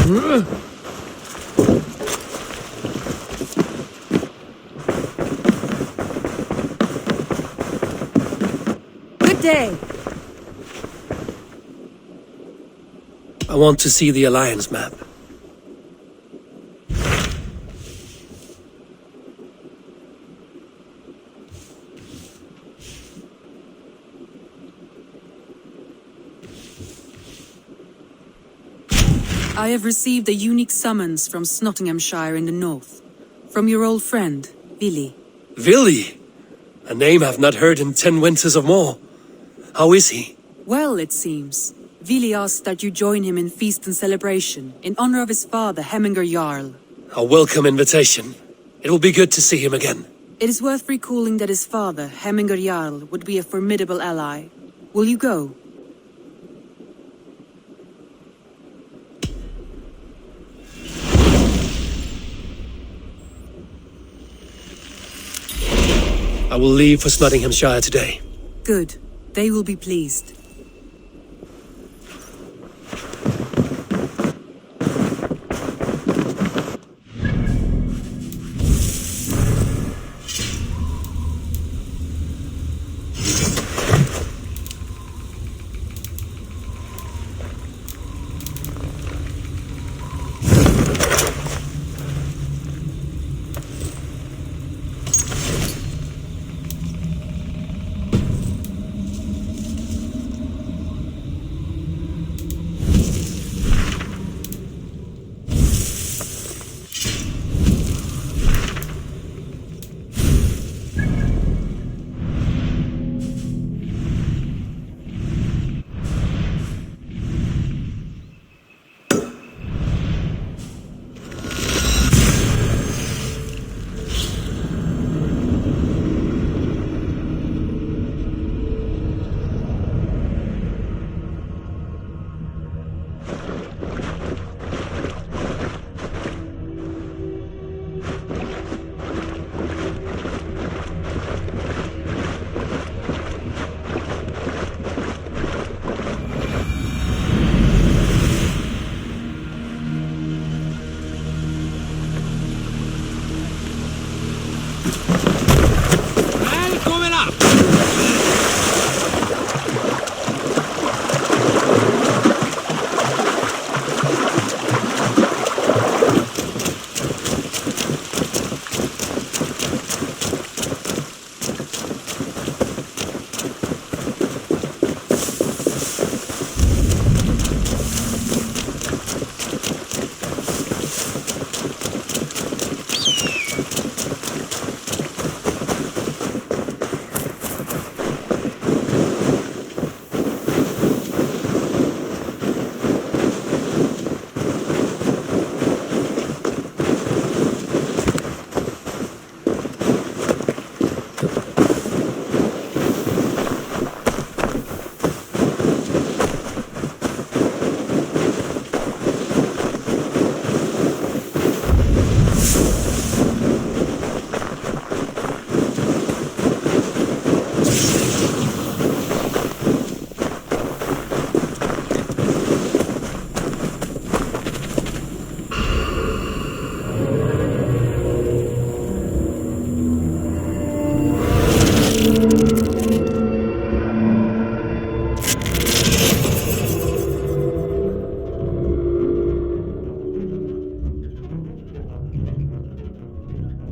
Good day. I want to see the Alliance map. I have received a unique summons from Snotinghamscire in the north. From your old friend, Vili. Vili? A name I've not heard in 10 winters or more. How is he? Well, it seems. Vili asked that you join him in feast and celebration, in honor of his father, Hemminger Jarl. A welcome invitation. It will be good to see him again. It is worth recalling that his father, Hemminger Jarl, would be a formidable ally. Will you go? I will leave for Snotinghamscire today. Good. They will be pleased.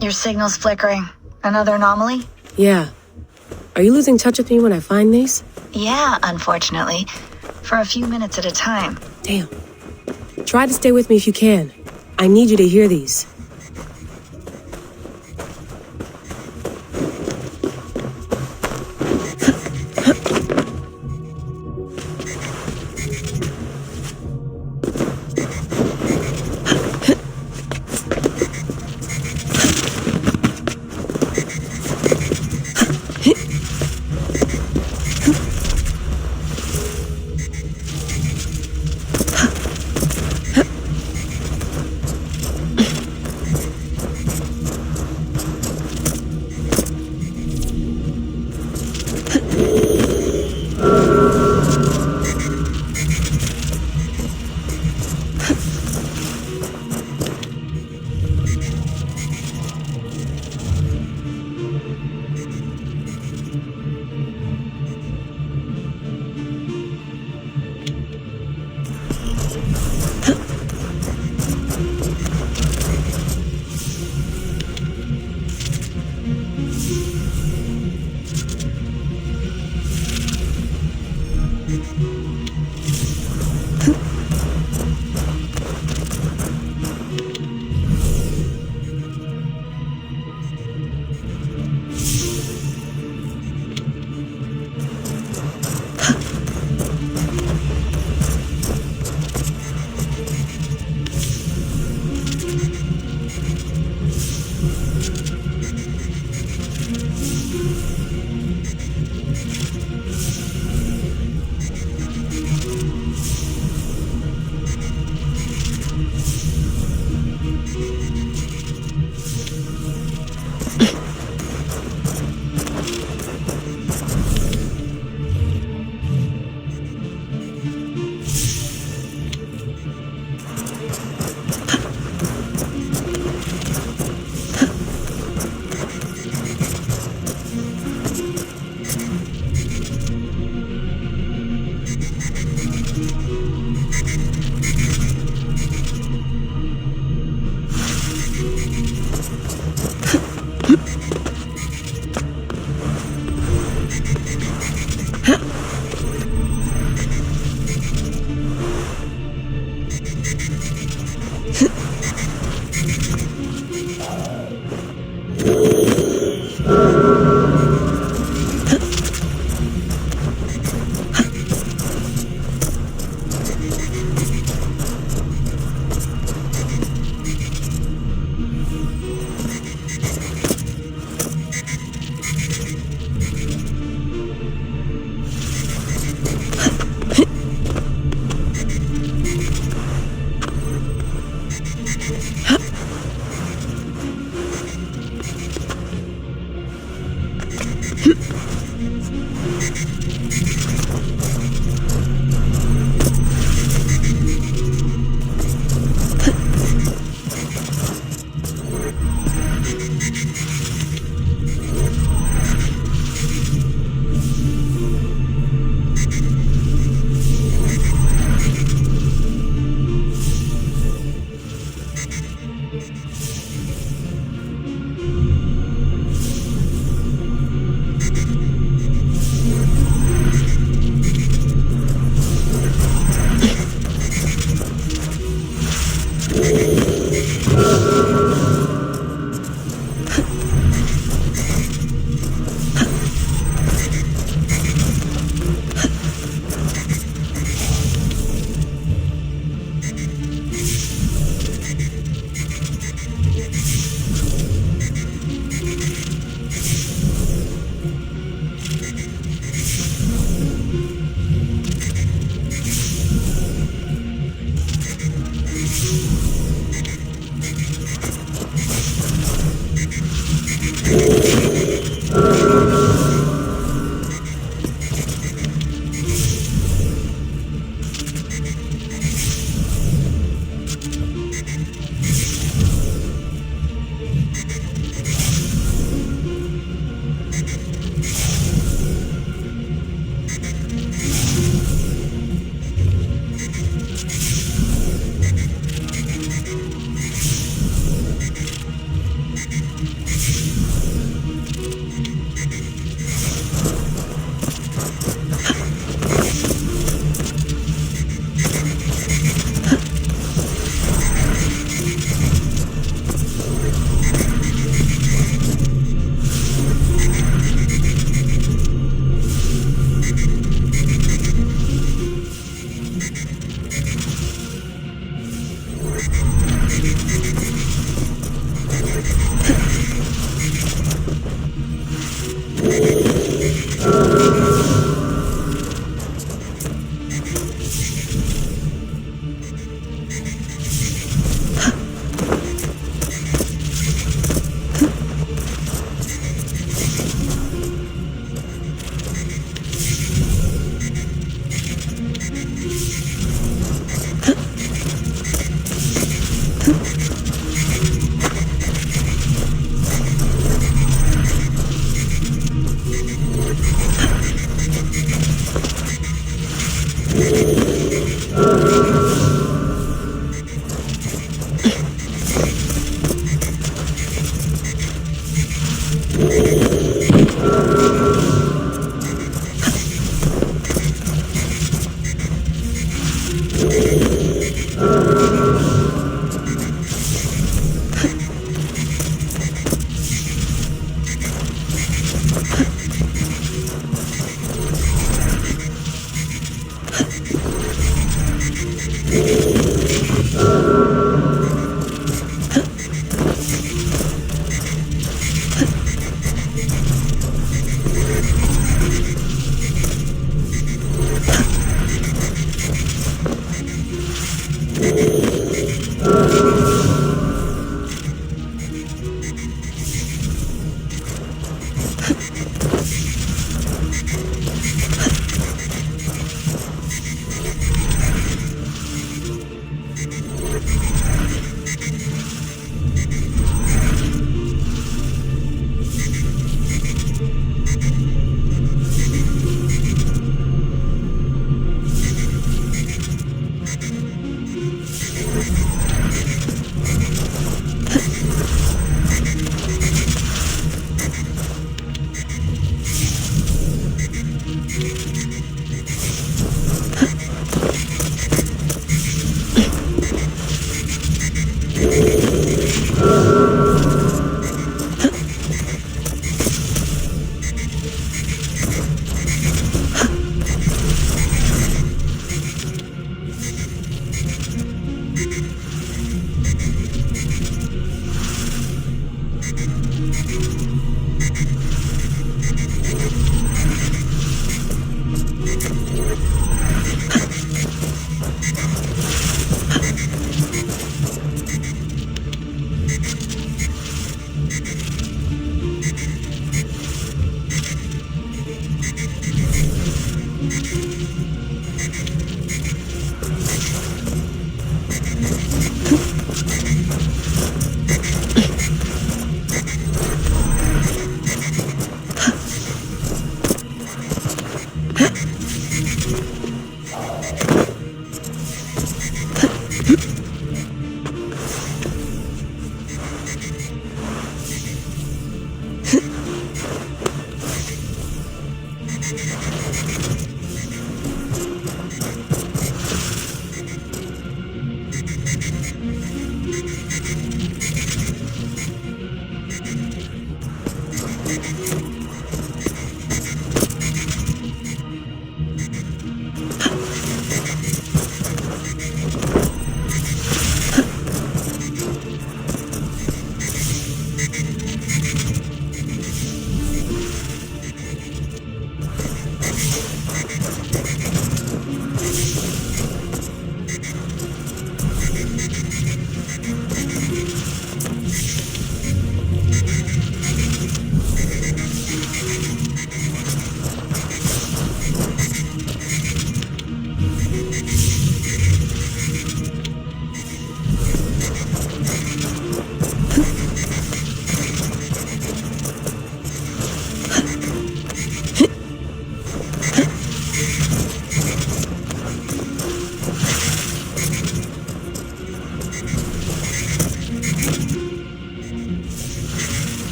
Your signal's flickering. Another anomaly? Yeah. Are you losing touch with me when I find these? Yeah, unfortunately. For a few minutes at a time. Damn. Try to stay with me if you can. I need you to hear these.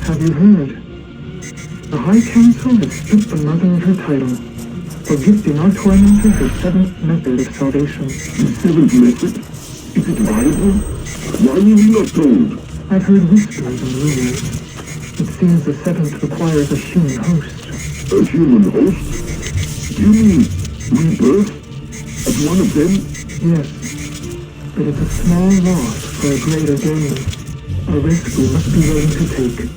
Have you heard? The High Council has stripped the mother of her title for gifting our tormentor her seventh method of salvation. The seventh method? Is it viable? Why were we not told? I've heard whispers and rumors. It seems the seventh requires a human host. A human host? Do you mean rebirth? As one of them? Yes, but it's a small loss for a greater gain. A risk we must be willing to take.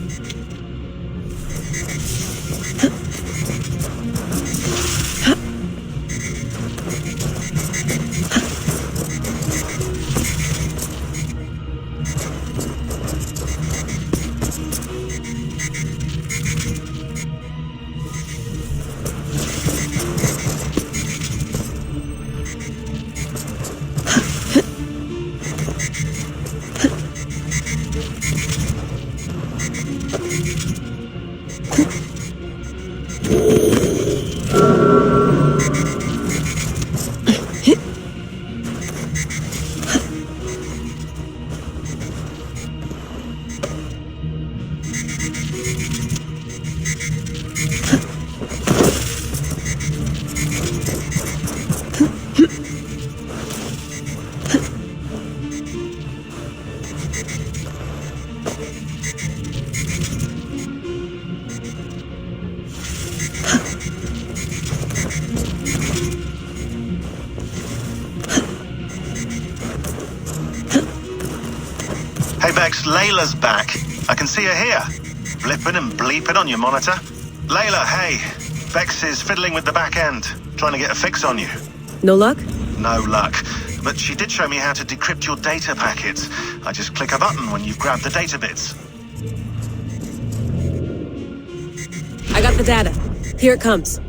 Hey Bex, Layla's back. I can see her here. Blipping and bleeping on your monitor. Layla, hey. Bex is fiddling with the back end, trying to get a fix on you. No luck? No luck. But she did show me how to decrypt your data packets. I just click a button when you've grabbed the data bits. I got the data. Here it comes.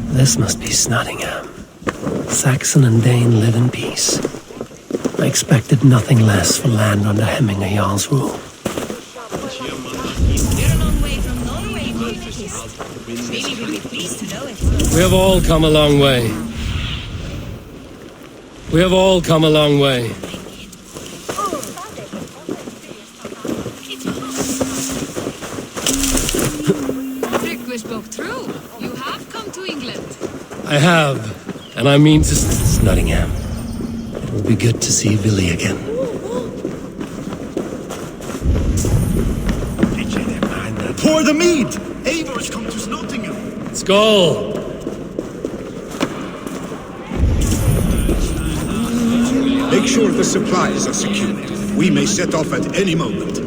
This must be Snotingham. Saxon and Dane live in peace. I expected nothing less for land under Hemminger Jarl's rule. We have all come a long way. We have all come a long way. Spoke through. You have come to England. I have, and I mean to... Snotingham. It will be good to see Villy again. Pour the mead! Eivor come to Snotingham! Skål! Make sure the supplies are secure. We may set off at any moment.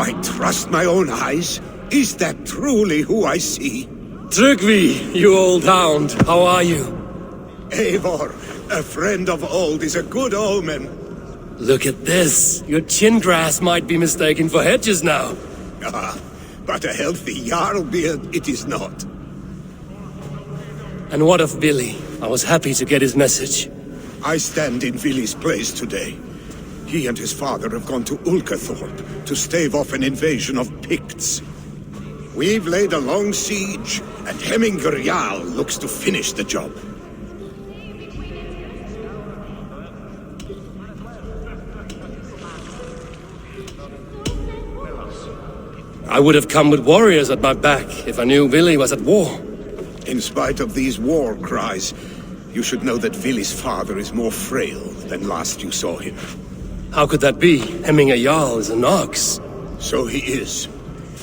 I trust my own eyes? Is that truly who I see? Trygvi, you old hound, how are you? Eivor, a friend of old is a good omen. Look at this. Your chin grass might be mistaken for hedges now. Ah, but a healthy Jarl beard it is not. And what of Billy? I was happy to get his message. I stand in Vili's place today. He and his father have gone to Ulkathorpe to stave off an invasion of Picts. We've laid a long siege, and Hemminger Jarl looks to finish the job. I would have come with warriors at my back if I knew Billy was at war. In spite of these war cries, you should know that Vili's father is more frail than last you saw him. How could that be? Hemminger Jarl is an ox. So he is.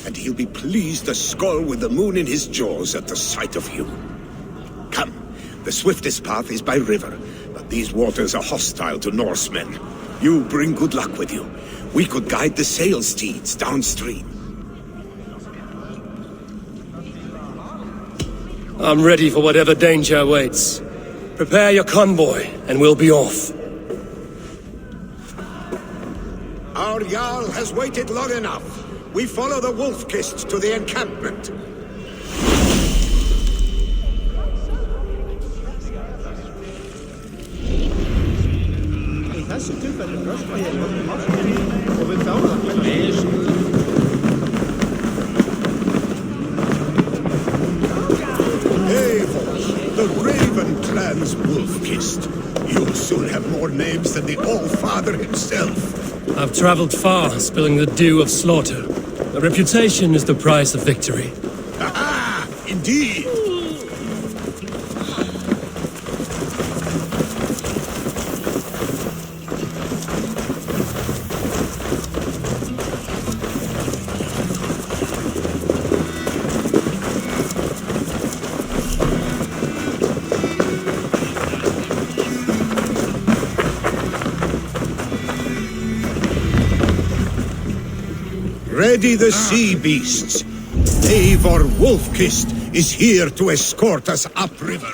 And he'll be pleased to skull with the moon in his jaws at the sight of you. Come, the swiftest path is by river, but these waters are hostile to Norsemen. You bring good luck with you. We could guide the sail steeds downstream. I'm ready for whatever danger awaits. Prepare your convoy, and we'll be off. Our Jarl has waited long enough. We follow the Wolf-Kist to the encampment. The Raven clan's Wolf-Kist. You'll soon have more names than the All-Father himself. I've traveled far, spilling the dew of slaughter. A reputation is the price of victory. Aha! Indeed! Ready the sea beasts. Eivor Wolf-Kist is here to escort us upriver.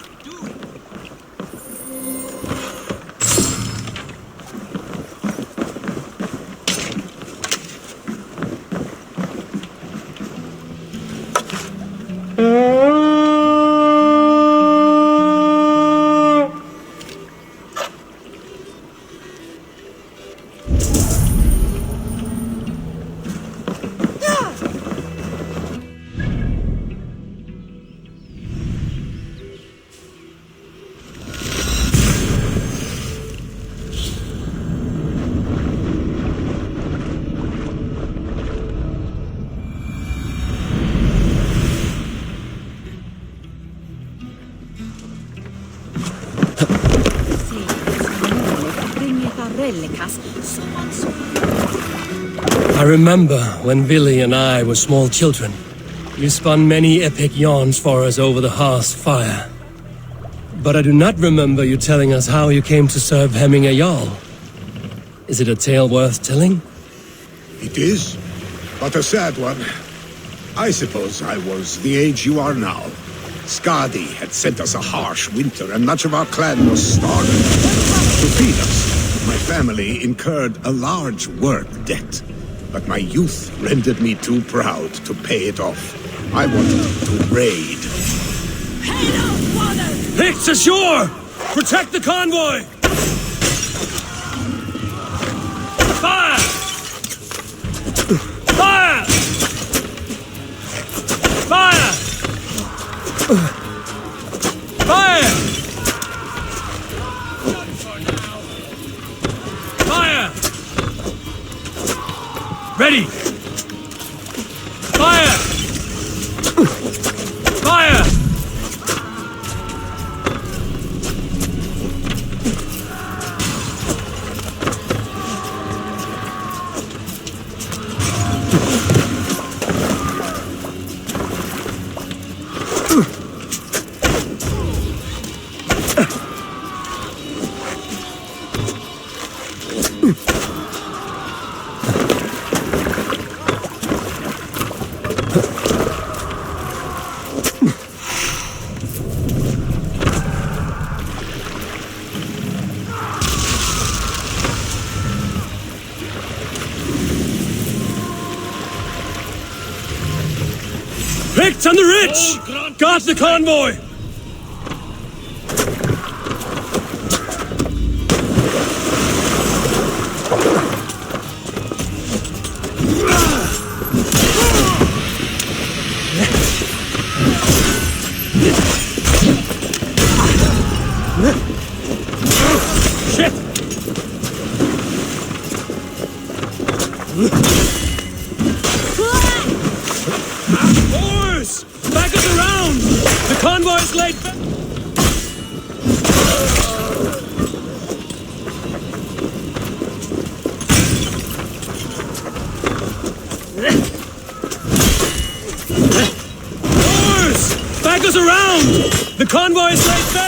I remember when Vili and I were small children. You spun many epic yarns for us over the hearth's fire. But I do not remember you telling us how you came to serve Hemminger Jarl. Is it a tale worth telling? It is, but a sad one. I suppose I was the age you are now. Skadi had sent us a harsh winter, and much of our clan was starving. To feed us, my family incurred a large work debt. But my youth rendered me too proud to pay it off. I wanted to raid. Picts ashore! Protect the convoy! Fire! Fire! Fire! Fire! Fire! Ready! Fire! Fire! Picked and the rich! Got the convoy! Shit! Boys! Back us around! The convoy is late! Boys! Back us around! The convoy is late there!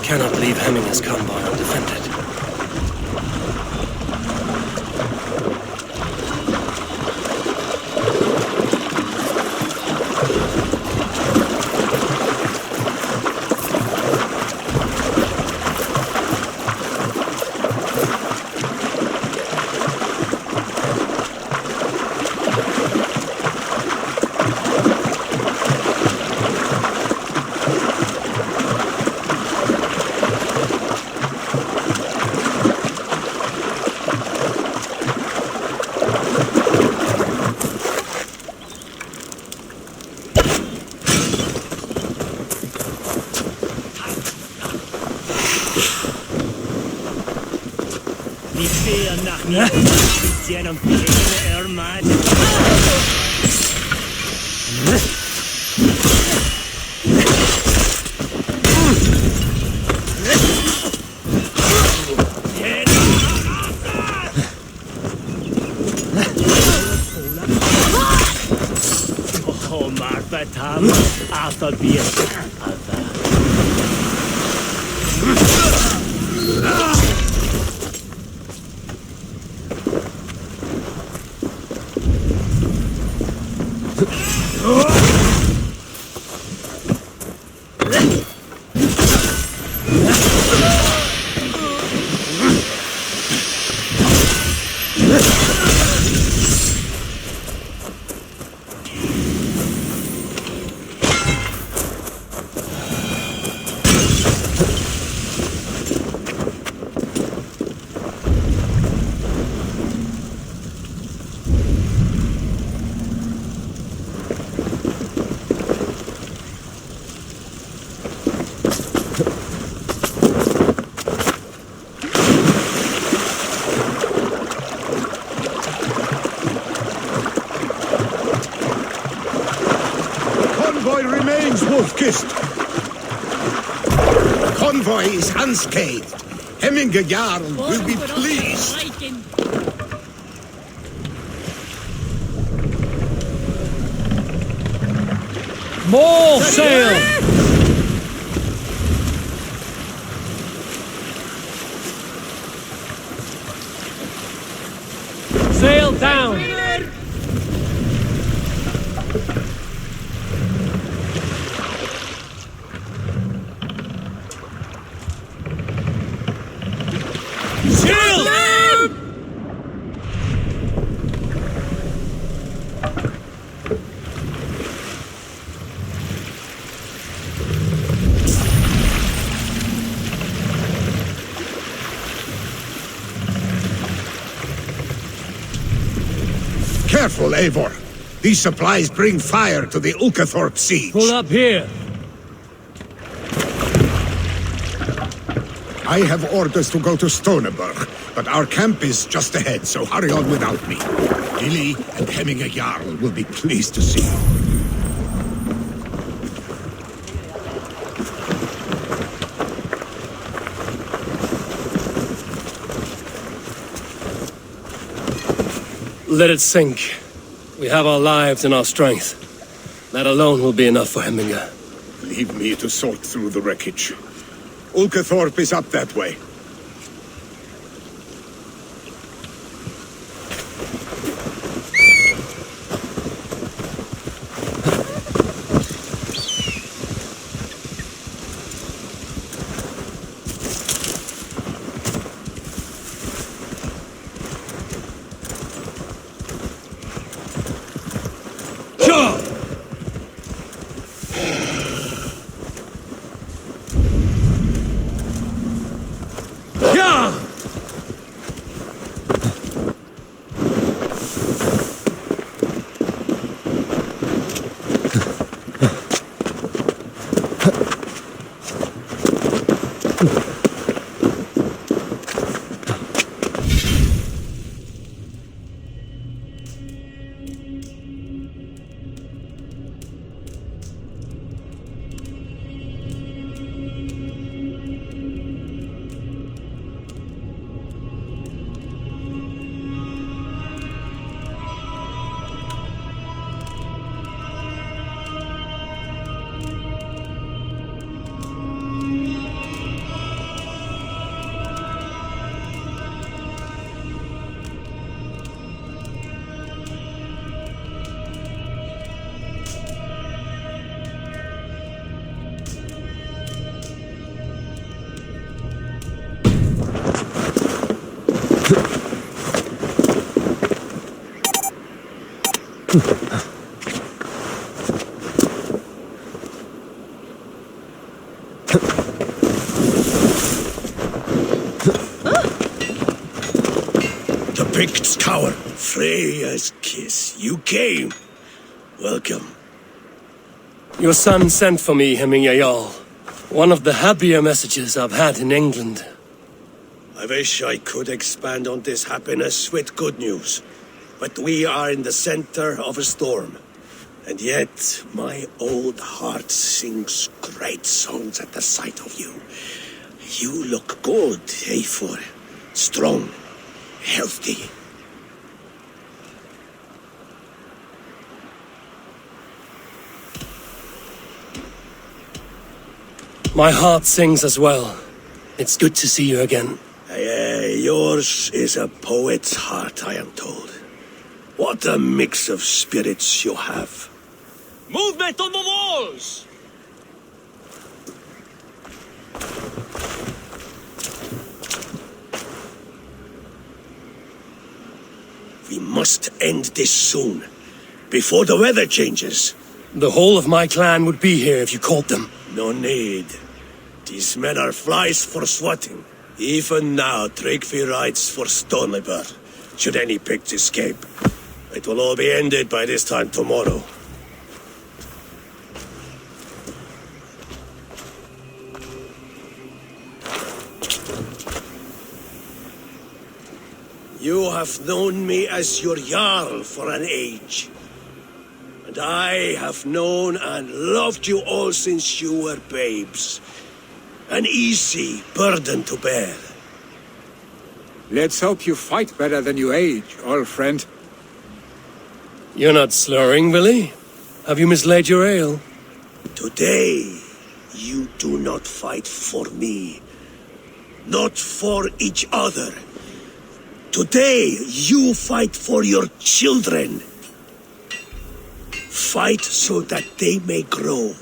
Cannot leave Hemminger's convoy undefended. The convoy is unscathed. Hemminger Jarl will be pleased. More sail! Sail down! Careful, Eivor. These supplies bring fire to the Ulkathorpe siege. Pull up here. I have orders to go to Stoneberg, but our camp is just ahead, so hurry on without me. Gilly and Hemminger Jarl will be pleased to see you. Let it sink. We have our lives and our strength. That alone will be enough for Hemminger. Leave me to sort through the wreckage. Ulkathorpe is up that way. The Picts' Tower. Freya's kiss. You came. Welcome. Your son sent for me, Hemminger Jarl. One of the happier messages I've had in England. I wish I could expand on this happiness with good news. But we are in the center of a storm. And yet, my old heart sings great songs at the sight of you. You look good, Eivor. Strong, healthy. My heart sings as well. It's good to see you again. Yours is a poet's heart, I am told. What a mix of spirits you have. Movement on the walls! We must end this soon, before the weather changes. The whole of my clan would be here if you called them. No need. These men are flies for swatting. Even now, Tryggvi rides for Stonebur, should any Picts escape. It will all be ended by this time tomorrow. You have known me as your Jarl for an age. And I have known and loved you all since you were babes. An easy burden to bear. Let's hope you fight better than you age, old friend. You're not slurring, Willie? Have you mislaid your ale? Today, you do not fight for me. Not for each other. Today, you fight for your children. Fight so that they may grow.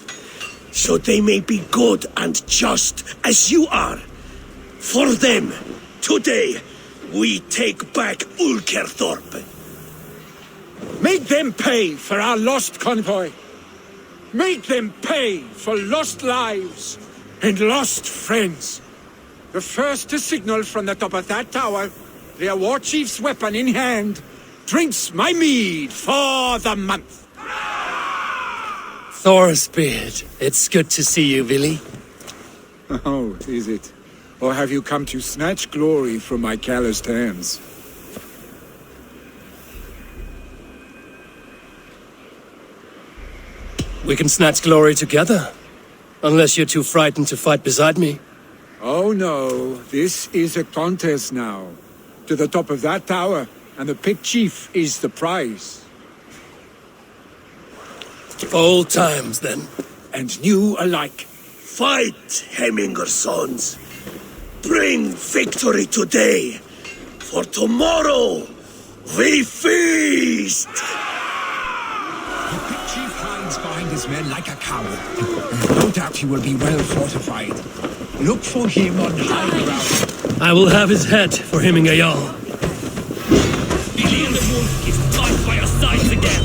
So they may be good and just as you are. For them, today, we take back Ulkerthorpe. Make them pay for our lost convoy. Make them pay for lost lives and lost friends. The first to signal from the top of that tower, their war chief's weapon in hand, drinks my mead for the month. Thorsbeard, it's good to see you, Willie. Oh, is it? Or have you come to snatch glory from my calloused hands? We can snatch glory together. Unless you're too frightened to fight beside me. Oh no, this is a contest now. To the top of that tower, and the pit chief is the prize. Old times, then. And new alike. Fight, Hemminger's sons. Bring victory today, for tomorrow we feast! The pit chief hides behind his men like a coward. No doubt he will be well fortified. Look for him on high ground. I will have his head for Hemminger Jarl. Billy and the wolf is back by your sides again.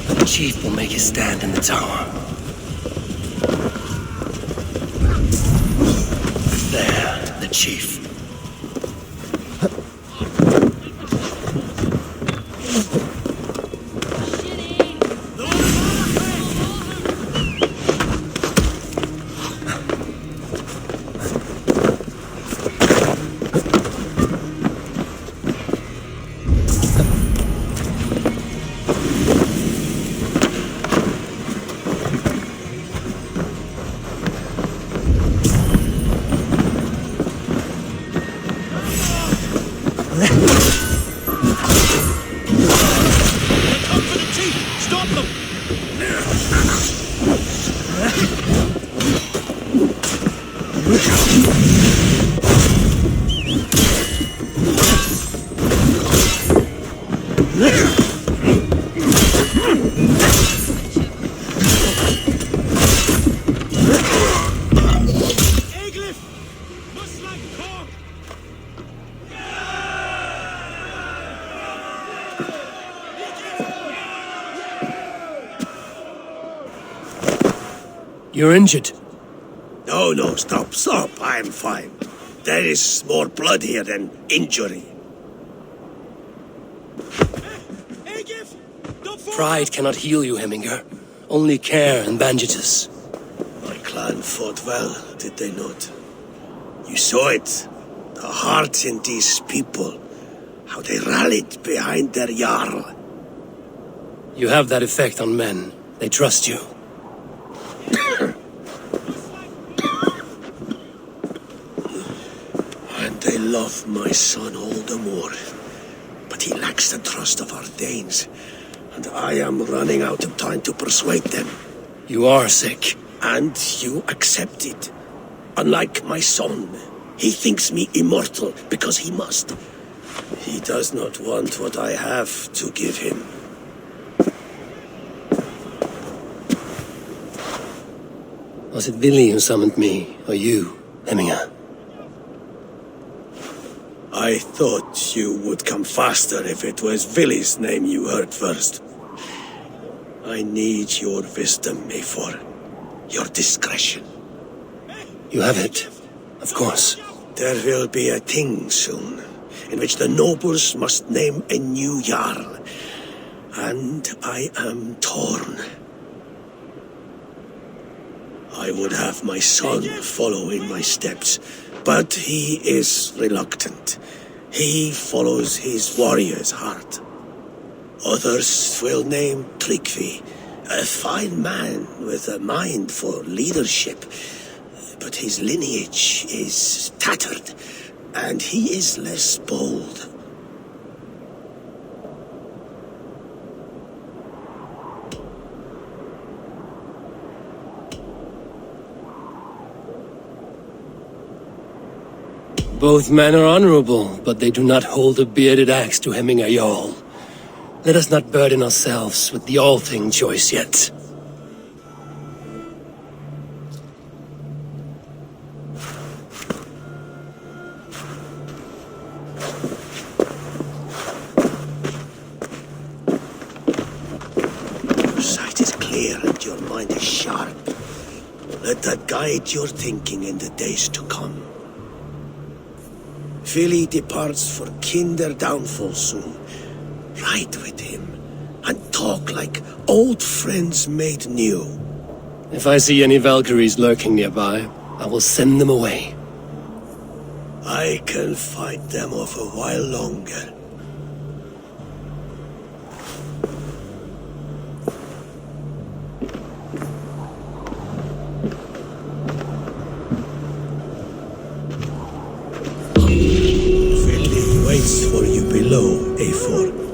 The chief will make his stand in the tower. There, the chief. You're injured. No, stop. I'm fine. There is more blood here than injury. Pride cannot heal you, Hemminger. Only care and bandages. My clan fought well, did they not? You saw it. The heart in these people. How they rallied behind their Jarl. You have that effect on men. They trust you. And they love my son all the more. But he lacks the trust of our Danes. And I am running out of time to persuade them. You are sick. And you accept it. Unlike my son, he thinks me immortal because he must. He does not want what I have to give him. Was it Billy who summoned me, or you, Hemminger? I thought you would come faster if it was Villy's name you heard first. I need your wisdom, Mayfor. Your discretion. You have it, of course. There will be a thing soon, in which the nobles must name a new Jarl. And I am torn. I would have my son follow in my steps, but he is reluctant. He follows his warrior's heart. Others will name Tryggvi, a fine man with a mind for leadership. But his lineage is tattered, and he is less bold. Both men are honorable, but they do not hold a bearded axe to Hemminger Jarl. Let us not burden ourselves with the Althing choice yet. mind is sharp. Let that guide your thinking in the days to come. Philly departs for kinder downfall soon. Ride with him, and talk like old friends made new. If I see any Valkyries lurking nearby, I will send them away. I can fight them off a while longer. Philly waits for you below, A4.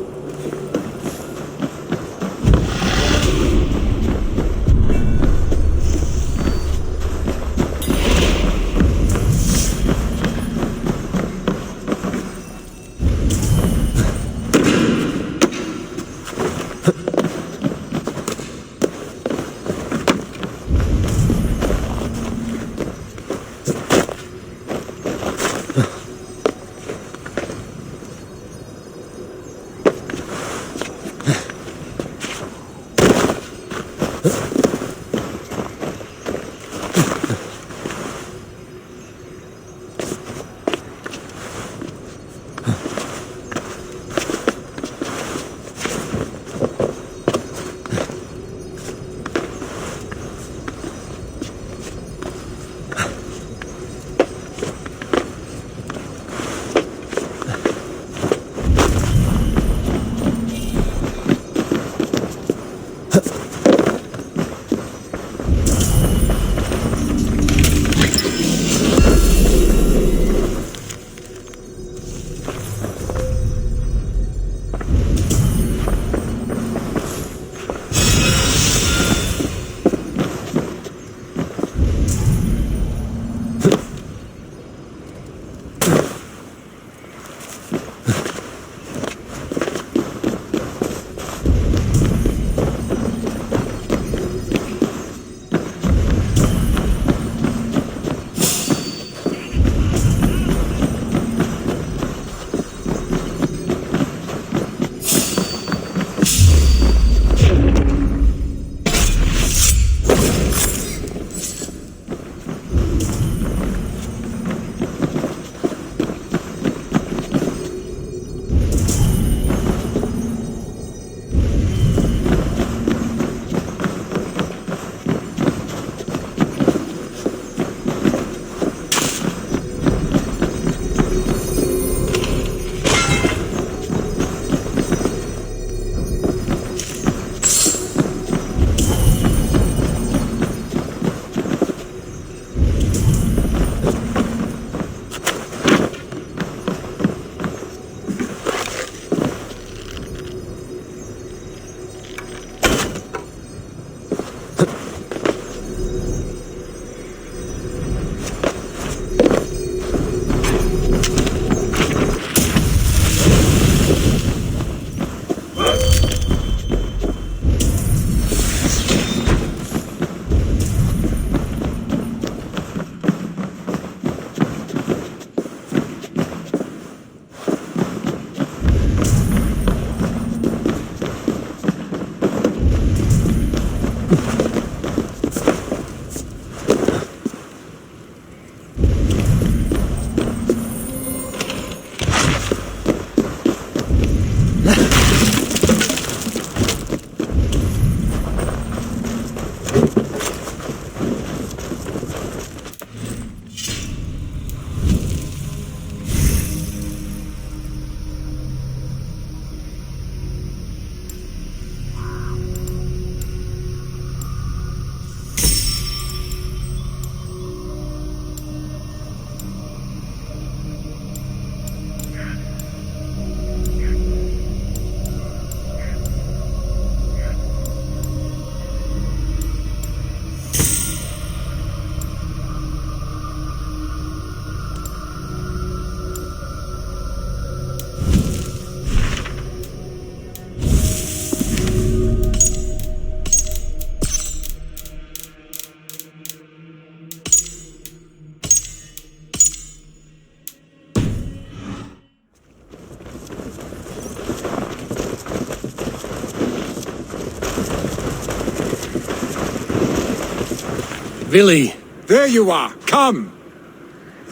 Vili. There you are. Come.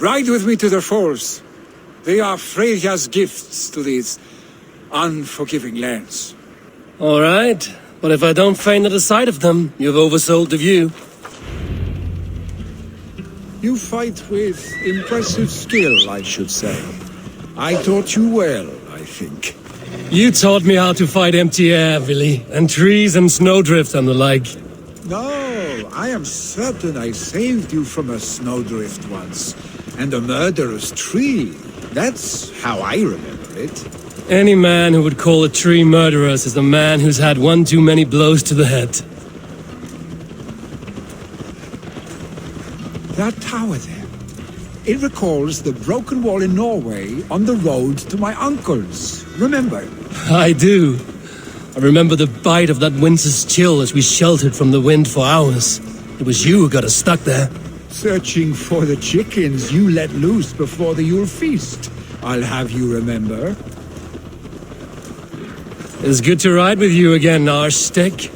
Ride with me to the falls. They are Freya's gifts to these unforgiving lands. All right, but if I don't faint at the sight of them, you've oversold the view. You fight with impressive skill, I should say. I taught you well, I think. You taught me how to fight empty air, Vili, and trees and snowdrift and the like. No, I am certain I saved you from a snowdrift once, and a murderous tree. That's how I remember it. Any man who would call a tree murderous is a man who's had one too many blows to the head. That tower there, it recalls the broken wall in Norway on the road to my uncle's. Remember? I do. I remember the bite of that winter's chill as we sheltered from the wind for hours. It was you who got us stuck there. Searching for the chickens you let loose before the Yule feast. I'll have you remember. It's good to ride with you again, Arstick.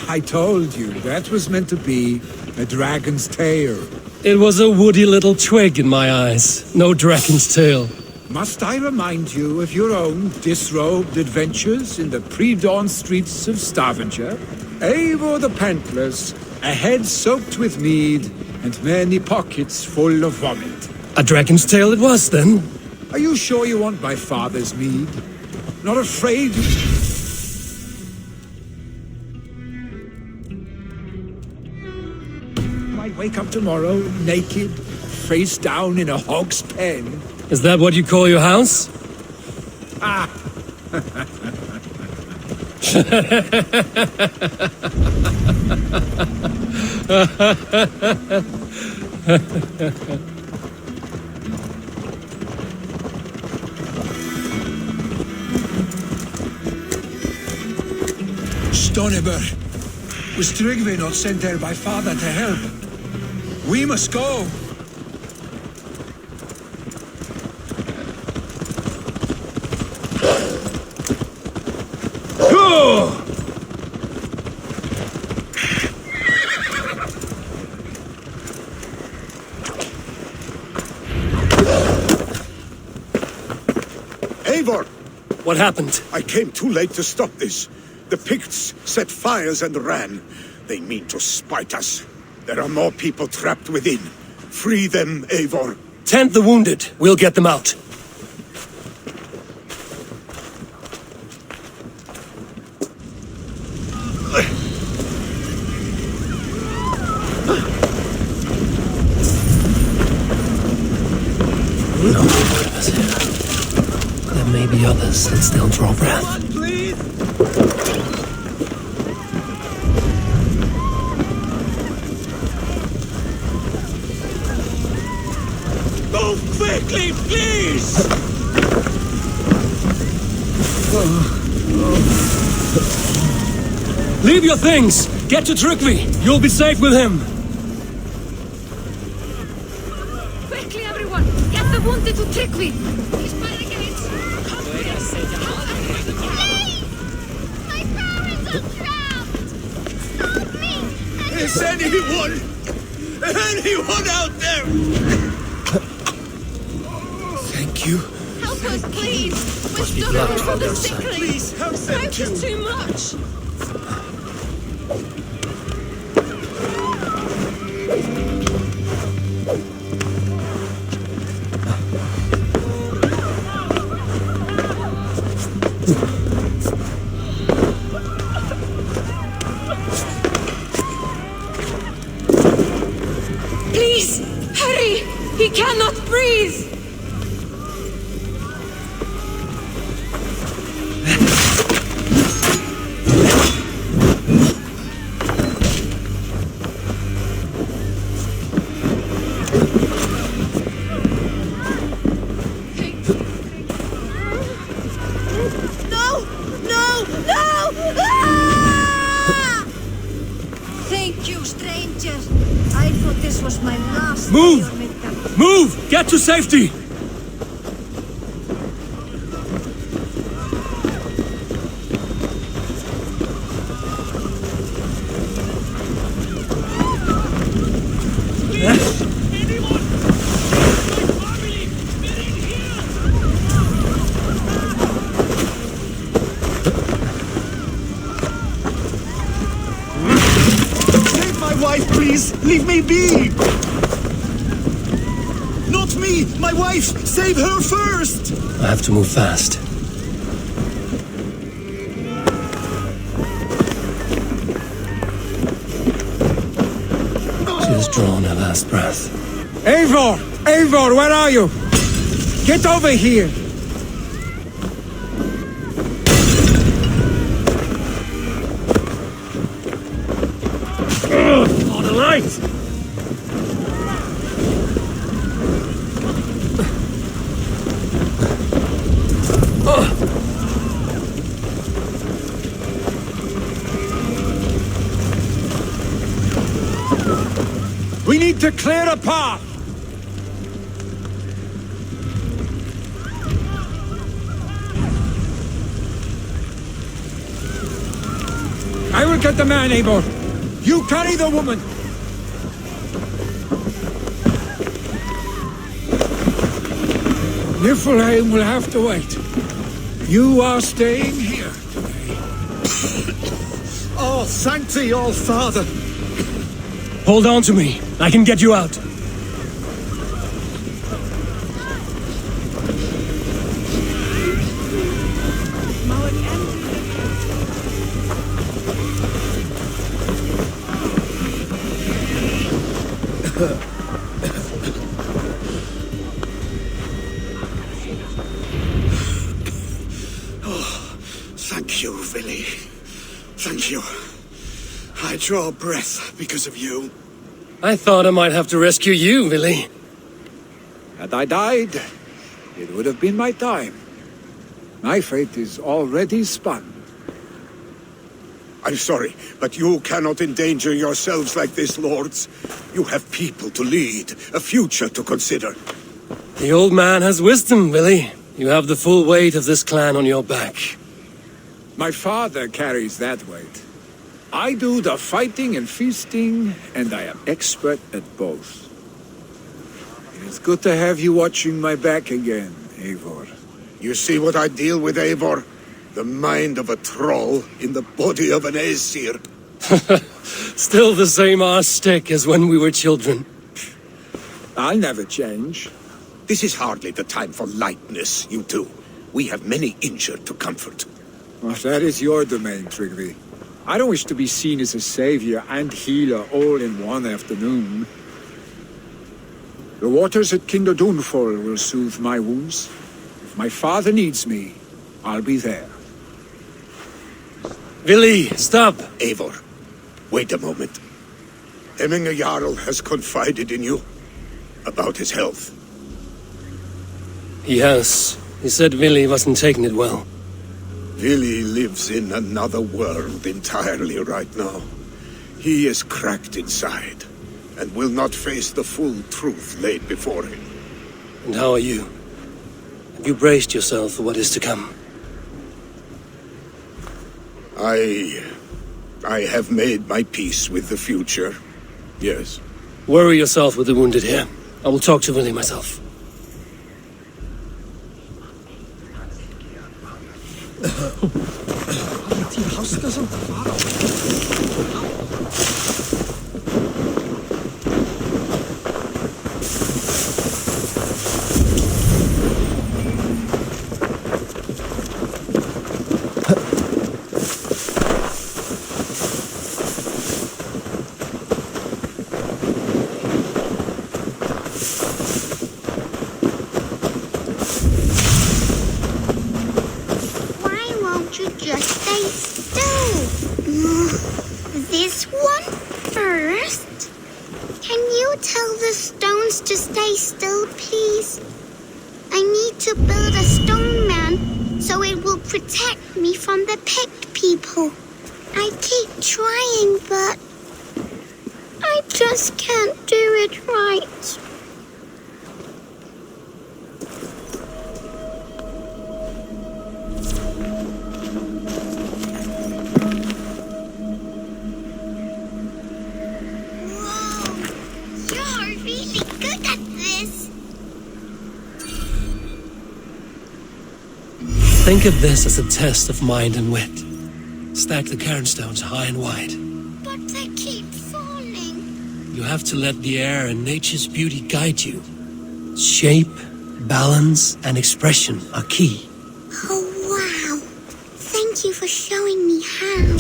I told you, that was meant to be a dragon's tail. It was a woody little twig in my eyes. No dragon's tail. Must I remind you of your own disrobed adventures in the pre-dawn streets of Stavanger? Eivor the Pantless, a head soaked with mead, and many pockets full of vomit. A dragon's tail it was, then? Are you sure you want my father's mead? Not afraid? Might wake up tomorrow, naked, face down in a hog's pen. Is that what you call your house? Ah! Stoneber, was Tryggve not sent there by father to help? We must go. Eivor! What happened? I came too late to stop this. The Picts set fires and ran. They mean to spite us. There are more people trapped within. Free them, Eivor. Tend the wounded. We'll get them out. No one of us here. There may be others that still draw breath. Move quickly, please! Leave your things! Get to Tryggve! You'll be safe with him! Quickly, everyone! Get the wounded to Tryggve! He's by the gates! My parents are trapped! Help me! Is anyone out there? Thank you. Help us, please! We're struggling for the sickly! Please help them Life is too much! Please! Hurry! He cannot breathe! No! No! No! Ah! Thank you, stranger. I thought this was my last Move! day on Midgard. Move! Get to safety! Leave me be! Not me! My wife! Save her first! I have to move fast. She has drawn her last breath. Eivor! Eivor, where are you? Get over here! On the light! We need to clear a path! I will get the man, Eivor. You carry the woman! Niflheim will have to wait. You are staying here today. Oh, thank thee, All-Father! Hold on to me. I can get you out. Thank you, Vili. Thank you. I draw breath because of you. I thought I might have to rescue you, Vili. Had I died, it would have been my time. My fate is already spun. I'm sorry, but you cannot endanger yourselves like this, lords. You have people to lead, a future to consider. The old man has wisdom, Vili. You have the full weight of this clan on your back. My father carries that weight. I do the fighting and feasting, and I am expert at both. It is good to have you watching my back again, Eivor. You see what I deal with, Eivor? The mind of a troll in the body of an Aesir. Still the same arse stick as when we were children. I'll never change. This is hardly the time for lightness, you two. We have many injured to comfort. Well, that is your domain, Tryggvi. I don't wish to be seen as a savior and healer all in one afternoon. The waters at Kinderdunfol will soothe my wounds. If my father needs me, I'll be there. Vili, stop! Eivor, wait a moment. Hemminger Jarl has confided in you about his health. He has. He said Vili wasn't taking it well. Vili lives in another world entirely right now. He is cracked inside, and will not face the full truth laid before him. And how are you? Have you braced yourself for what is to come? I have made my peace with the future, yes. Worry yourself with the wounded here. I will talk to Vili myself. This one first? Can you tell the stones to stay still, please? I need to build a stone man so it will protect me from the Pict people. I keep trying, but I just can't do it right. Think of this as a test of mind and wit. Stack the cairnstones high and wide. But they keep falling. You have to let the air and nature's beauty guide you. Shape, balance, and expression are key. Oh, wow. Thank you for showing me how.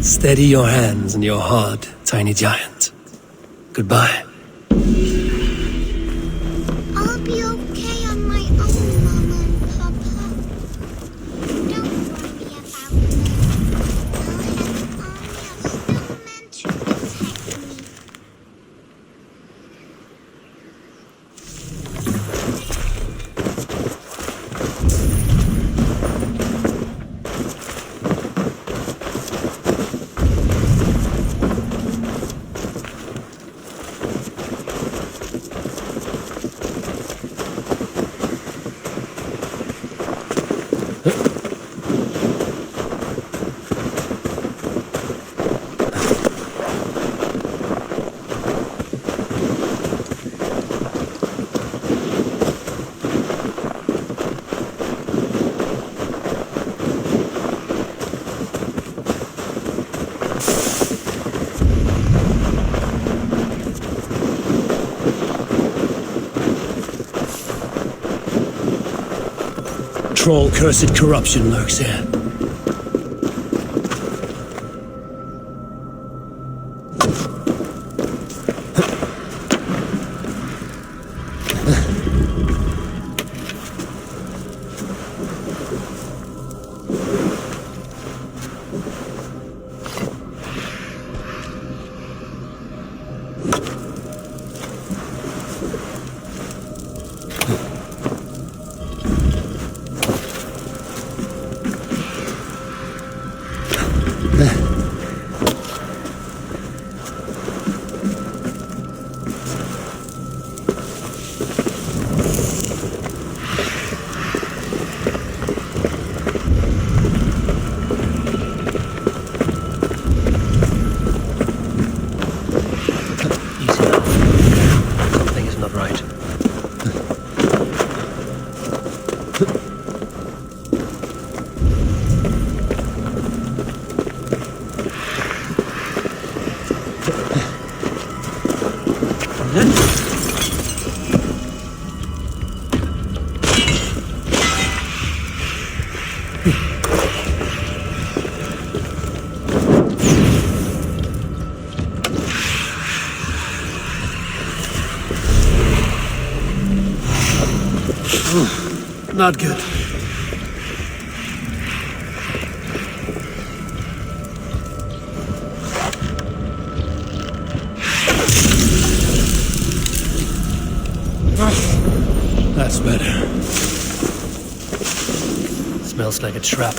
Steady your hands and your heart, tiny giant. Goodbye. I'll be okay on my own, Mama and Papa. Don't worry about me. I'll have an army of snowmen to protect me. Troll cursed corruption lurks here. Not good. That's better. Smells like a trap.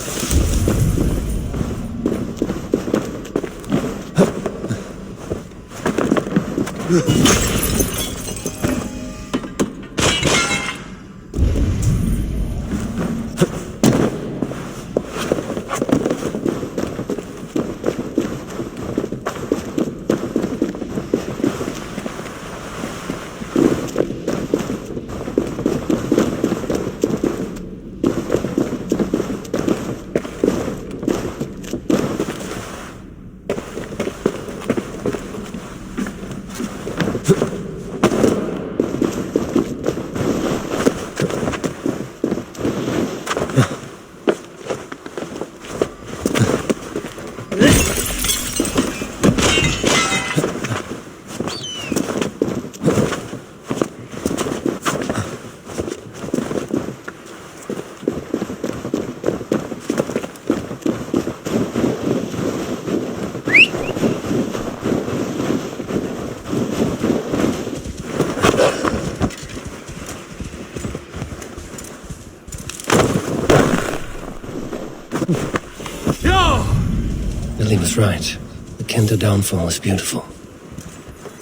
Billy was right. The Kenta downfall is beautiful.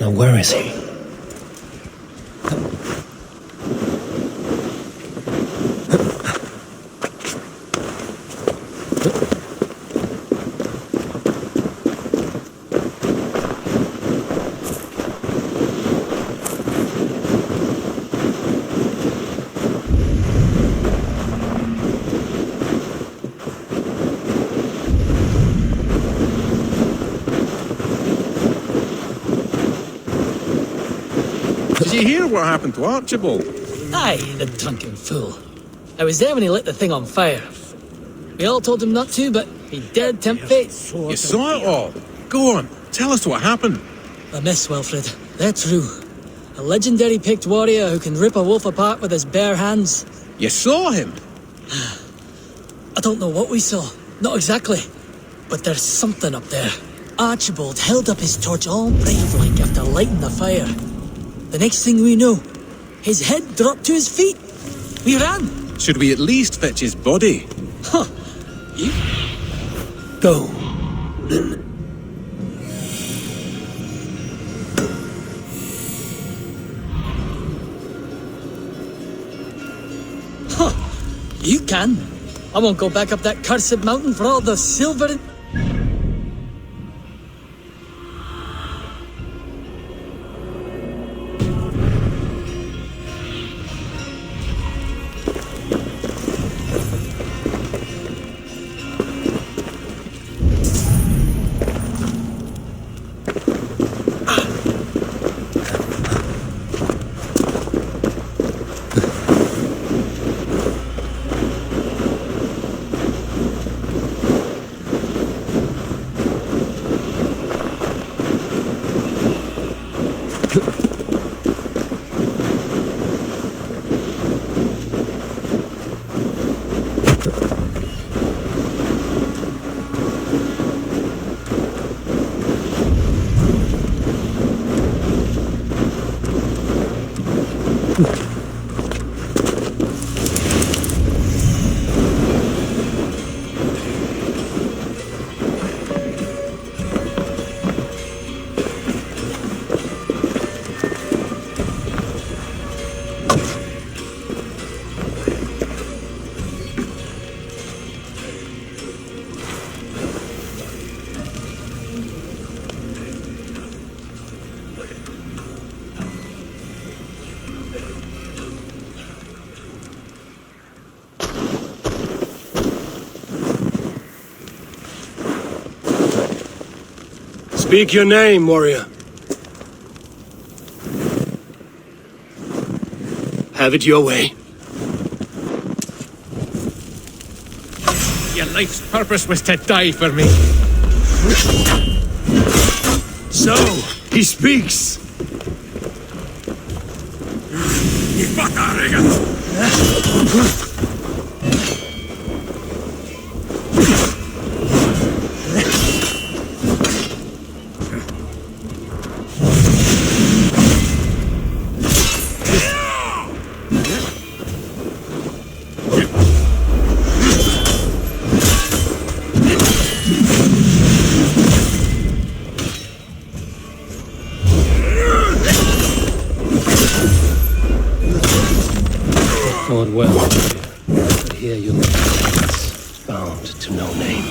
Now where is he? Did you hear what happened to Archibald? Aye, the drunken fool. I was there when he lit the thing on fire. We all told him not to, but he dared tempt fate. You saw it all. Go on, tell us what happened. A miss, Wilfred. They're true. A legendary picked warrior who can rip a wolf apart with his bare hands. You saw him? I don't know what we saw. Not exactly. But there's something up there. Archibald held up his torch all brave-like after lighting the fire. The next thing we know, his head dropped to his feet. We ran. Should we at least fetch his body? Huh. You... Go. Huh. You can. I won't go back up that cursed mountain for all the silver and... Speak your name, warrior. Have it your way. Your life's purpose was to die for me. So, he speaks. Fought well, but here you'll be bound to no name.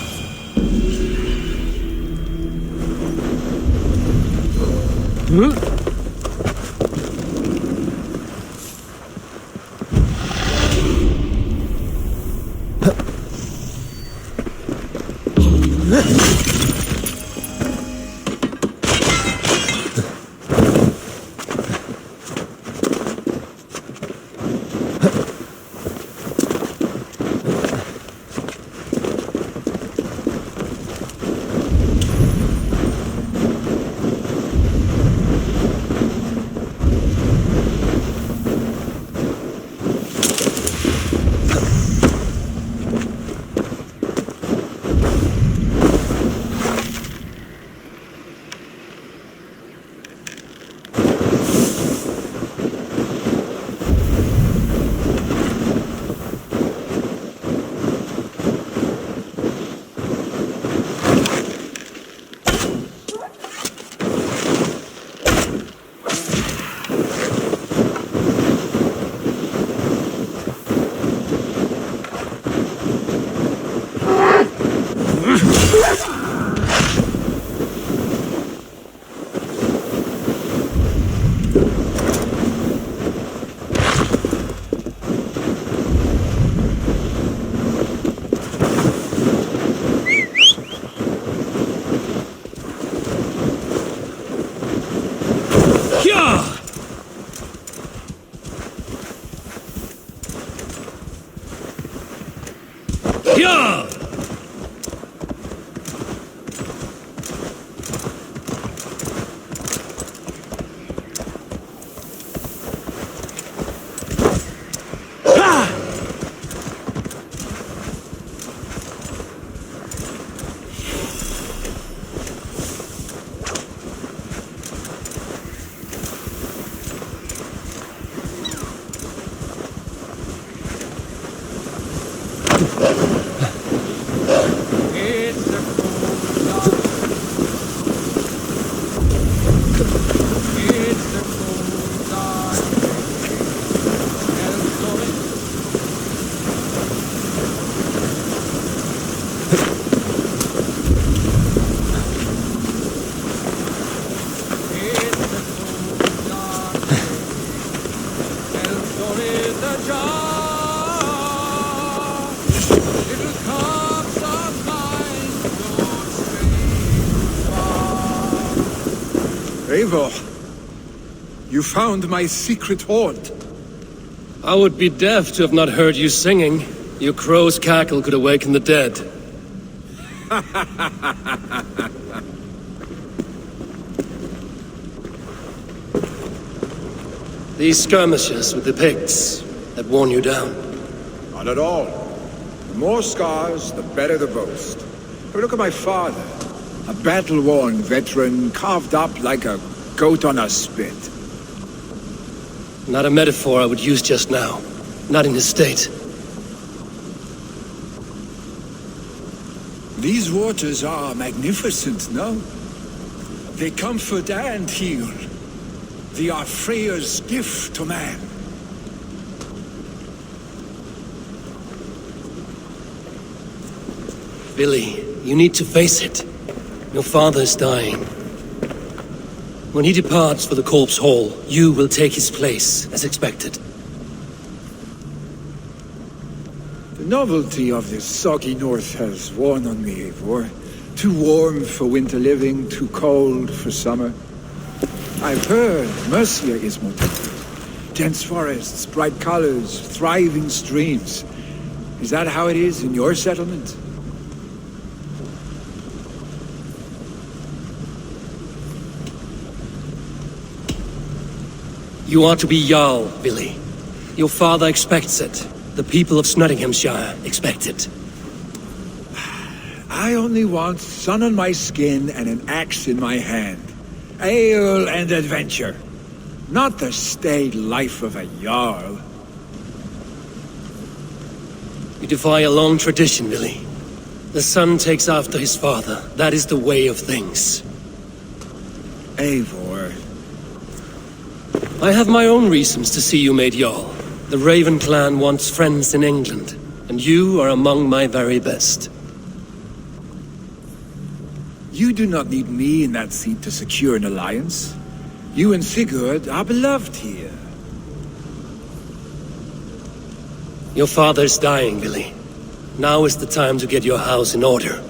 Yeah! Eivor, you found my secret hoard. I would be deaf to have not heard you singing. Your crow's cackle could awaken the dead. These skirmishes with the Picts that worn you down? Not at all. The more scars, the better the boast. But look at my father. A battle-worn veteran, carved up like a goat on a spit. Not a metaphor I would use just now. Not in his state. These waters are magnificent, no? They comfort and heal. They are Freya's gift to man. Billy, you need to face it. Your father is dying. When he departs for the Corpse Hall, you will take his place, as expected. The novelty of this soggy north has worn on me, Eivor. Too warm for winter living, too cold for summer. I've heard Mercia is more temperate. Dense forests, bright colors, thriving streams. Is that how it is in your settlement? You are to be Jarl, Billy. Your father expects it. The people of Snotinghamscire expect it. I only want sun on my skin and an axe in my hand. Ale and adventure. Not the staid life of a Jarl. You defy a long tradition, Billy. The son takes after his father. That is the way of things. Eivor. I have my own reasons to see you made Jarl. The Raven clan wants friends in England, and you are among my very best. You do not need me in that seat to secure an alliance. You and Sigurd are beloved here. Your father is dying, Billy. Now is the time to get your house in order.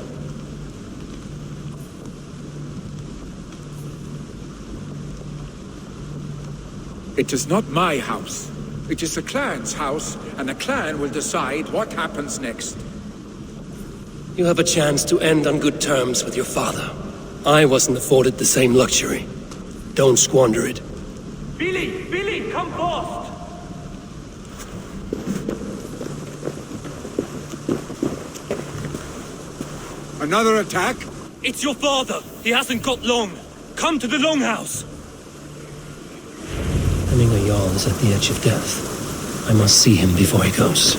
It is not my house. It is the clan's house, and the clan will decide what happens next. You have a chance to end on good terms with your father. I wasn't afforded the same luxury. Don't squander it. Billy! Billy, come fast! Another attack? It's your father! He hasn't got long! Come to the Longhouse! Hemingway Jarl is at the edge of death. I must see him before he goes.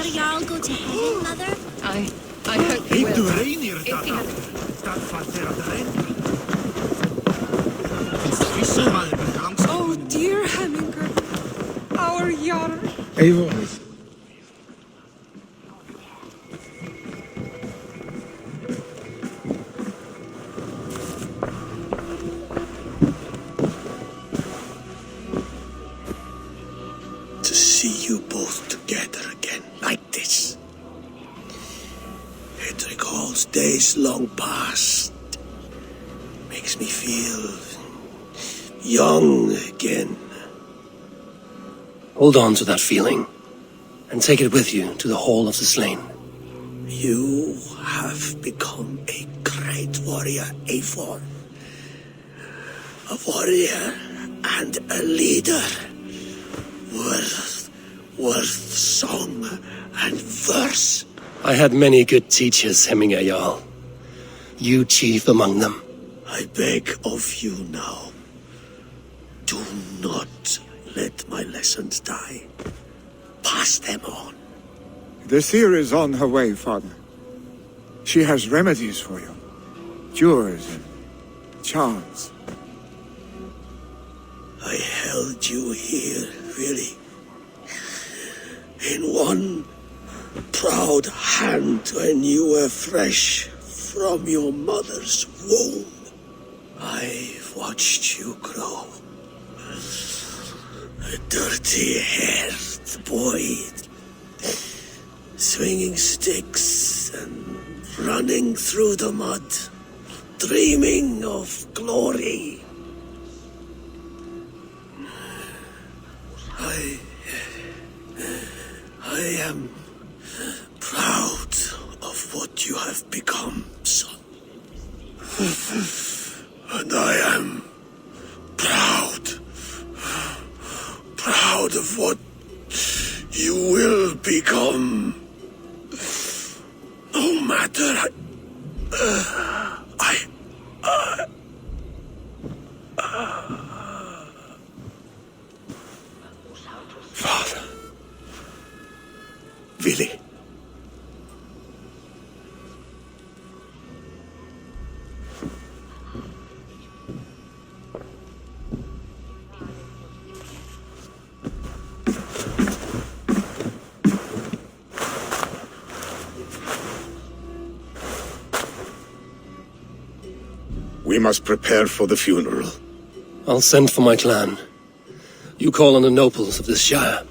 our Jarl go to heaven, Mother? I hope he will. If he has... Oh, dear Heminger. Our Jarl. Eivor. To see you both together again like this. It recalls days long past. Makes me feel young again. Hold on to that feeling, and take it with you to the Hall of the Slain. You have become a great warrior, Eivor. A warrior and a leader. Worth song and verse. I had many good teachers, Heminger Jarl. You chief among them. I beg of you now, do not let my lessons die. Pass them on. The seer is on her way, Father. She has remedies for you. Cures and charms. I held you here, really. In one proud hand when you were fresh from your mother's womb. I've watched you grow. A dirty-haired boy, swinging sticks and running through the mud, dreaming of glory. I am proud of what you have become, son. And I am proud of what you will become. No matter Father. Vili. We must prepare for the funeral. I'll send for my clan. You call on the nobles of this shire.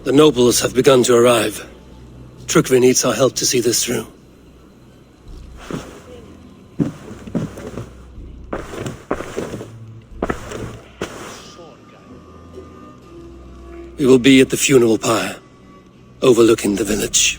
The nobles have begun to arrive. Trukvi needs our help to see this through. We will be at the funeral pyre, overlooking the village.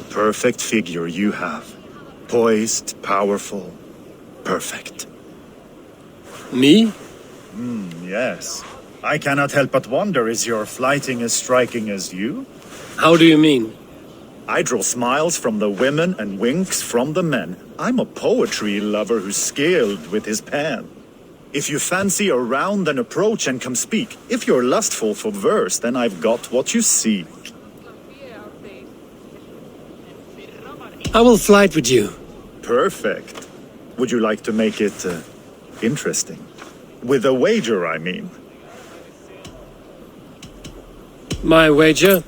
Perfect figure you have. Poised, powerful, perfect. Me? Yes. I cannot help but wonder, is your flighting as striking as you? How do you mean? I draw smiles from the women and winks from the men. I'm a poetry lover who's skilled with his pen. If you fancy a round, then approach and come speak. If you're lustful for verse, then I've got what you seek. I will flight with you. Perfect. Would you like to make it interesting? With a wager, I mean. My wager?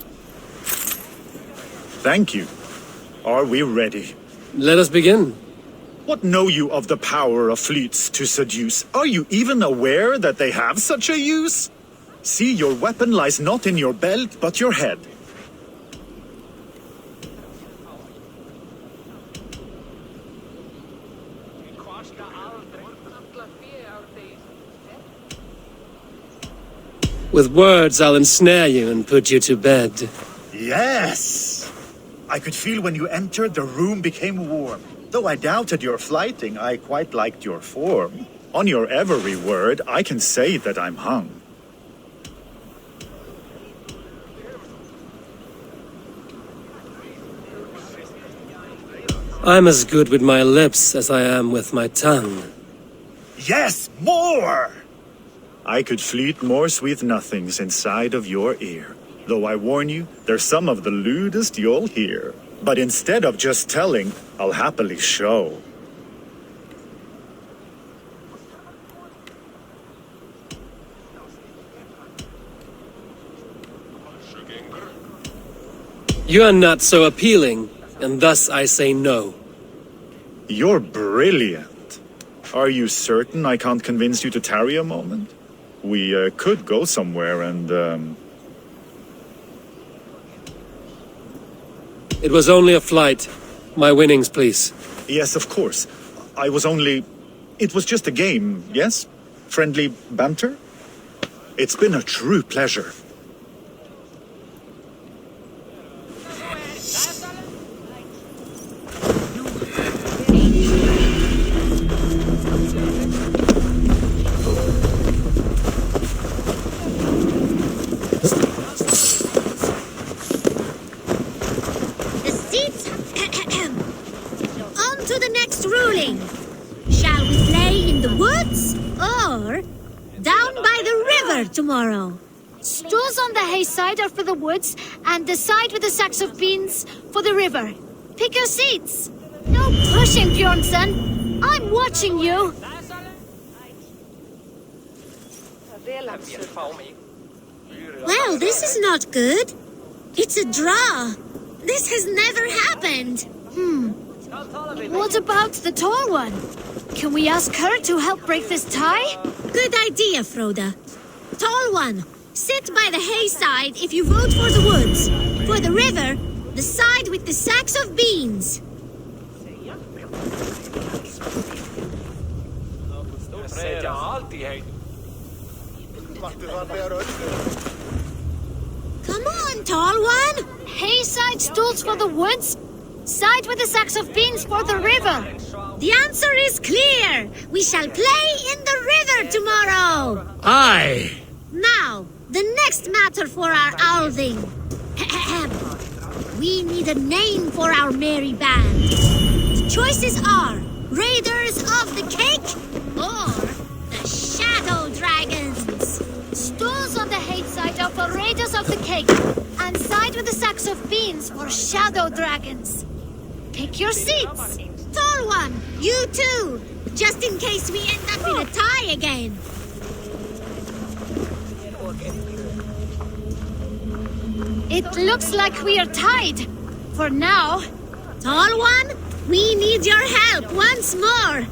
Thank you. Are we ready? Let us begin. What know you of the power of fleets to seduce? Are you even aware that they have such a use? See, your weapon lies not in your belt, but your head. With words, I'll ensnare you and put you to bed. Yes! I could feel when you entered, the room became warm. Though I doubted your flighting, I quite liked your form. On your every word, I can say that I'm hung. I'm as good with my lips as I am with my tongue. Yes, more! I could fleet more sweet nothings inside of your ear. Though I warn you, they're some of the lewdest you'll hear. But instead of just telling, I'll happily show. You are not so appealing, and thus I say no. You're brilliant. Are you certain I can't convince you to tarry a moment? We could go somewhere and, It was only a flight. My winnings, please. Yes, of course. It was just a game, yes? Friendly banter? It's been a true pleasure. Tomorrow. Stools on the hayside are for the woods, and the side with the sacks of beans for the river. Pick your seats. No pushing, Bjornsson. I'm watching you. Well, this is not good. It's a draw. This has never happened. What about the tall one? Can we ask her to help break this tie? Good idea, Froda. Tall one, sit by the hayside if you vote for the woods. For the river, the side with the sacks of beans. Come on, tall one. Hayside stools for the woods, side with the sacks of beans for the river. The answer is clear. We shall play in the river tomorrow. Aye. Now, the next matter for our Alving. We need a name for our merry band. The choices are Raiders of the Cake or the Shadow Dragons. Stools on the hayside are for Raiders of the Cake, and side with the sacks of beans for Shadow Dragons. Pick your seats. Tall one, you too, just in case we end up in a tie again. It looks like we are tied. For now. Tall one, we need your help once more.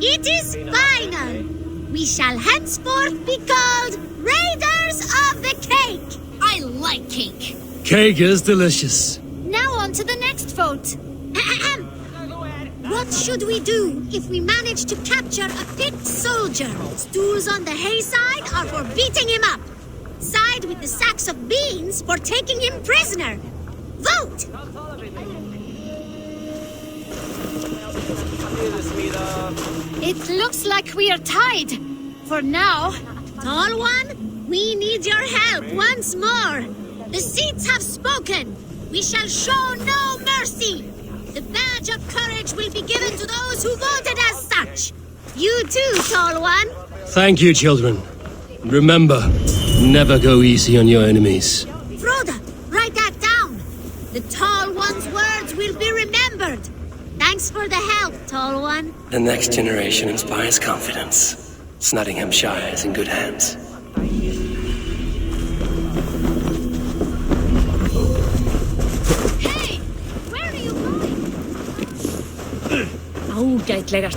It is final. We shall henceforth be called Raiders of the Cake. I like cake. Cake is delicious. Now on to the next vote. What should we do if we manage to capture a picked soldier? Stools on the hayside are for beating him up. Side with the sacks of beans for taking him prisoner. Vote! It looks like we are tied. For now. Tall one, we need your help once more. The seats have spoken. We shall show no mercy. The badge of courage will be given to those who voted as such. You too, Tall One. Thank you, children. Remember, never go easy on your enemies. Froda, write that down. The Tall One's words will be remembered. Thanks for the help, Tall One. The next generation inspires confidence. Snotinghamscire is in good hands. Hey! Where are you going? Ágætlega.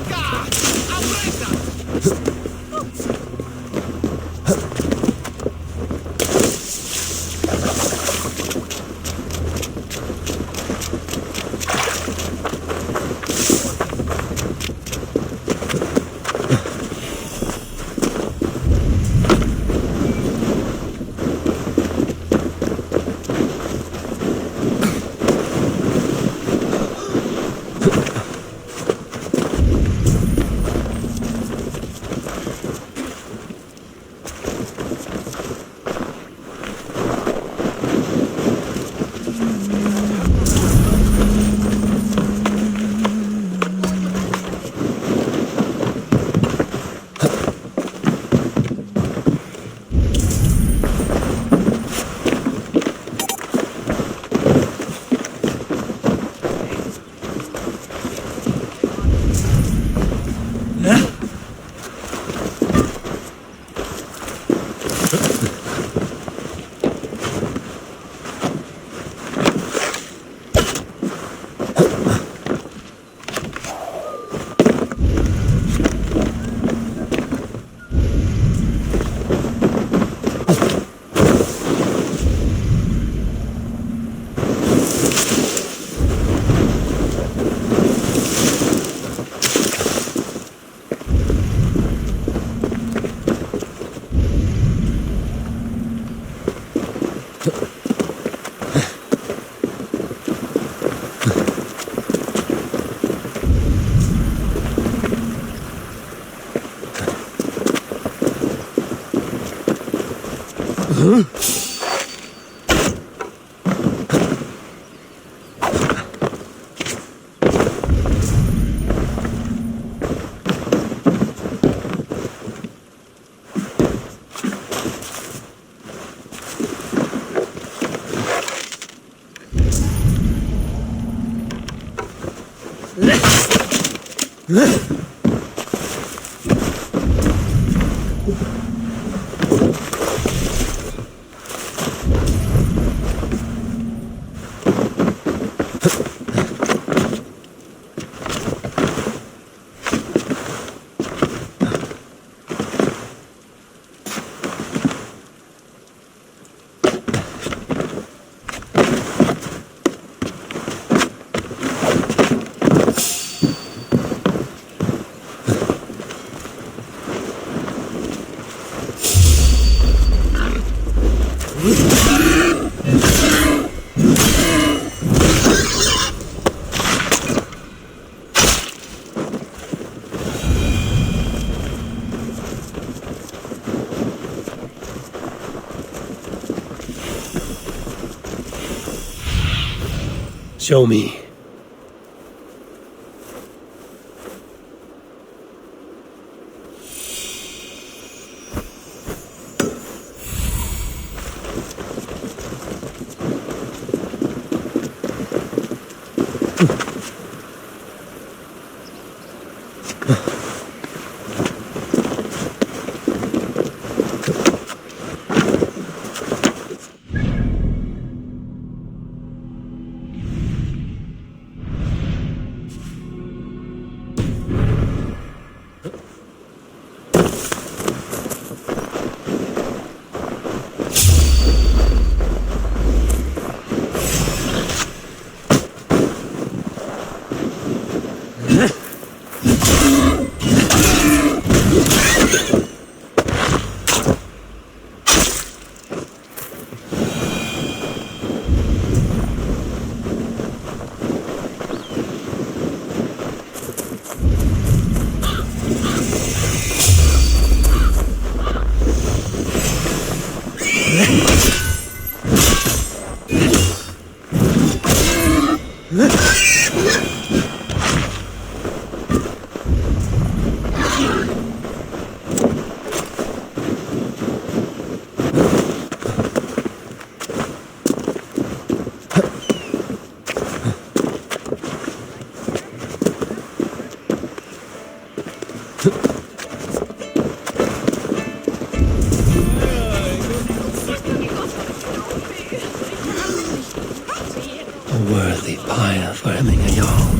Show me. A worthy pyre for Hemminger Jarl.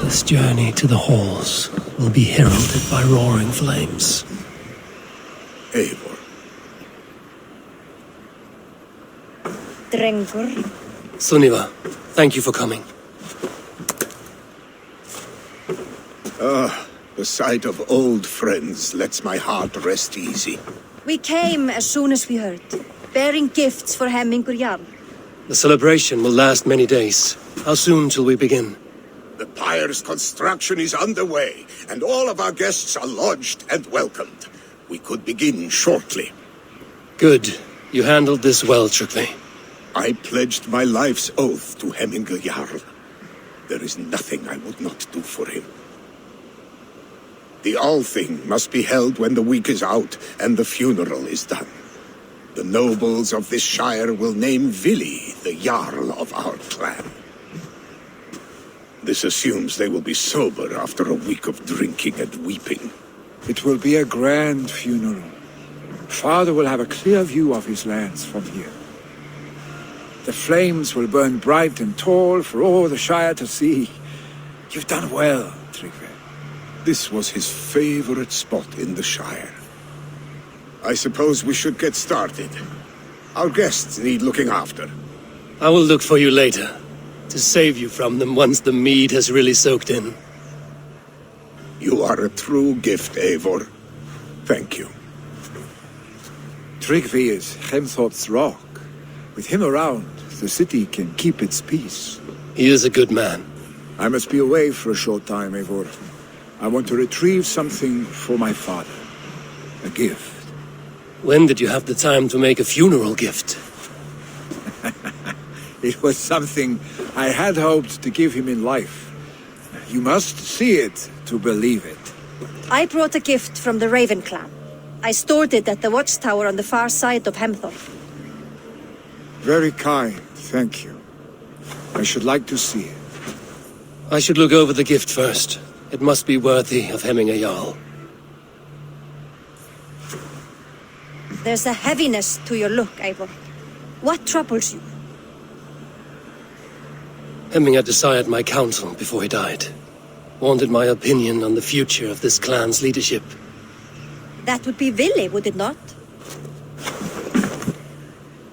This journey to the halls will be heralded by roaring flames. Eivor. Drengur. Sunniva, thank you for coming. The sight of old friends lets my heart rest easy. We came as soon as we heard, bearing gifts for Hemmingur Jarl. The celebration will last many days. How soon till we begin? The pyre's construction is underway, and all of our guests are lodged and welcomed. We could begin shortly. Good. You handled this well, Tryggvi. I pledged my life's oath to Hemminger Jarl. There is nothing I would not do for him. The Althing must be held when the week is out and the funeral is done. The nobles of this shire will name Vili the Jarl of our clan. This assumes they will be sober after a week of drinking and weeping. It will be a grand funeral. Father will have a clear view of his lands from here. The flames will burn bright and tall for all the Shire to see. You've done well, Tryggvi. This was his favorite spot in the Shire. I suppose we should get started. Our guests need looking after. I will look for you later, to save you from them once the mead has really soaked in. You are a true gift, Eivor. Thank you. Tryggvi is Hemthorp's rock. With him around, the city can keep its peace. He is a good man. I must be away for a short time, Eivor. I want to retrieve something for my father. A gift. When did you have the time to make a funeral gift? It was something I had hoped to give him in life. You must see it to believe it. I brought a gift from the Raven clan. I stored it at the watchtower on the far side of Hemthorp. Very kind, thank you. I should like to see it. I should look over the gift first. It must be worthy of Hemminger Jarl. There's a heaviness to your look, Eivor. What troubles you? Hemminger desired my counsel before he died. Wanted my opinion on the future of this clan's leadership. That would be Vili, would it not?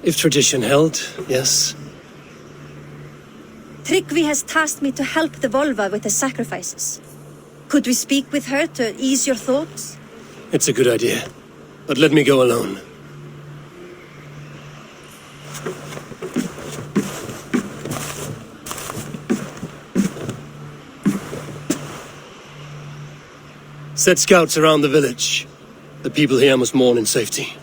If tradition held, yes. Tryggvi has tasked me to help the Volva with the sacrifices. Could we speak with her to ease your thoughts? It's a good idea. But let me go alone. Set scouts around the village. The people here must mourn in safety.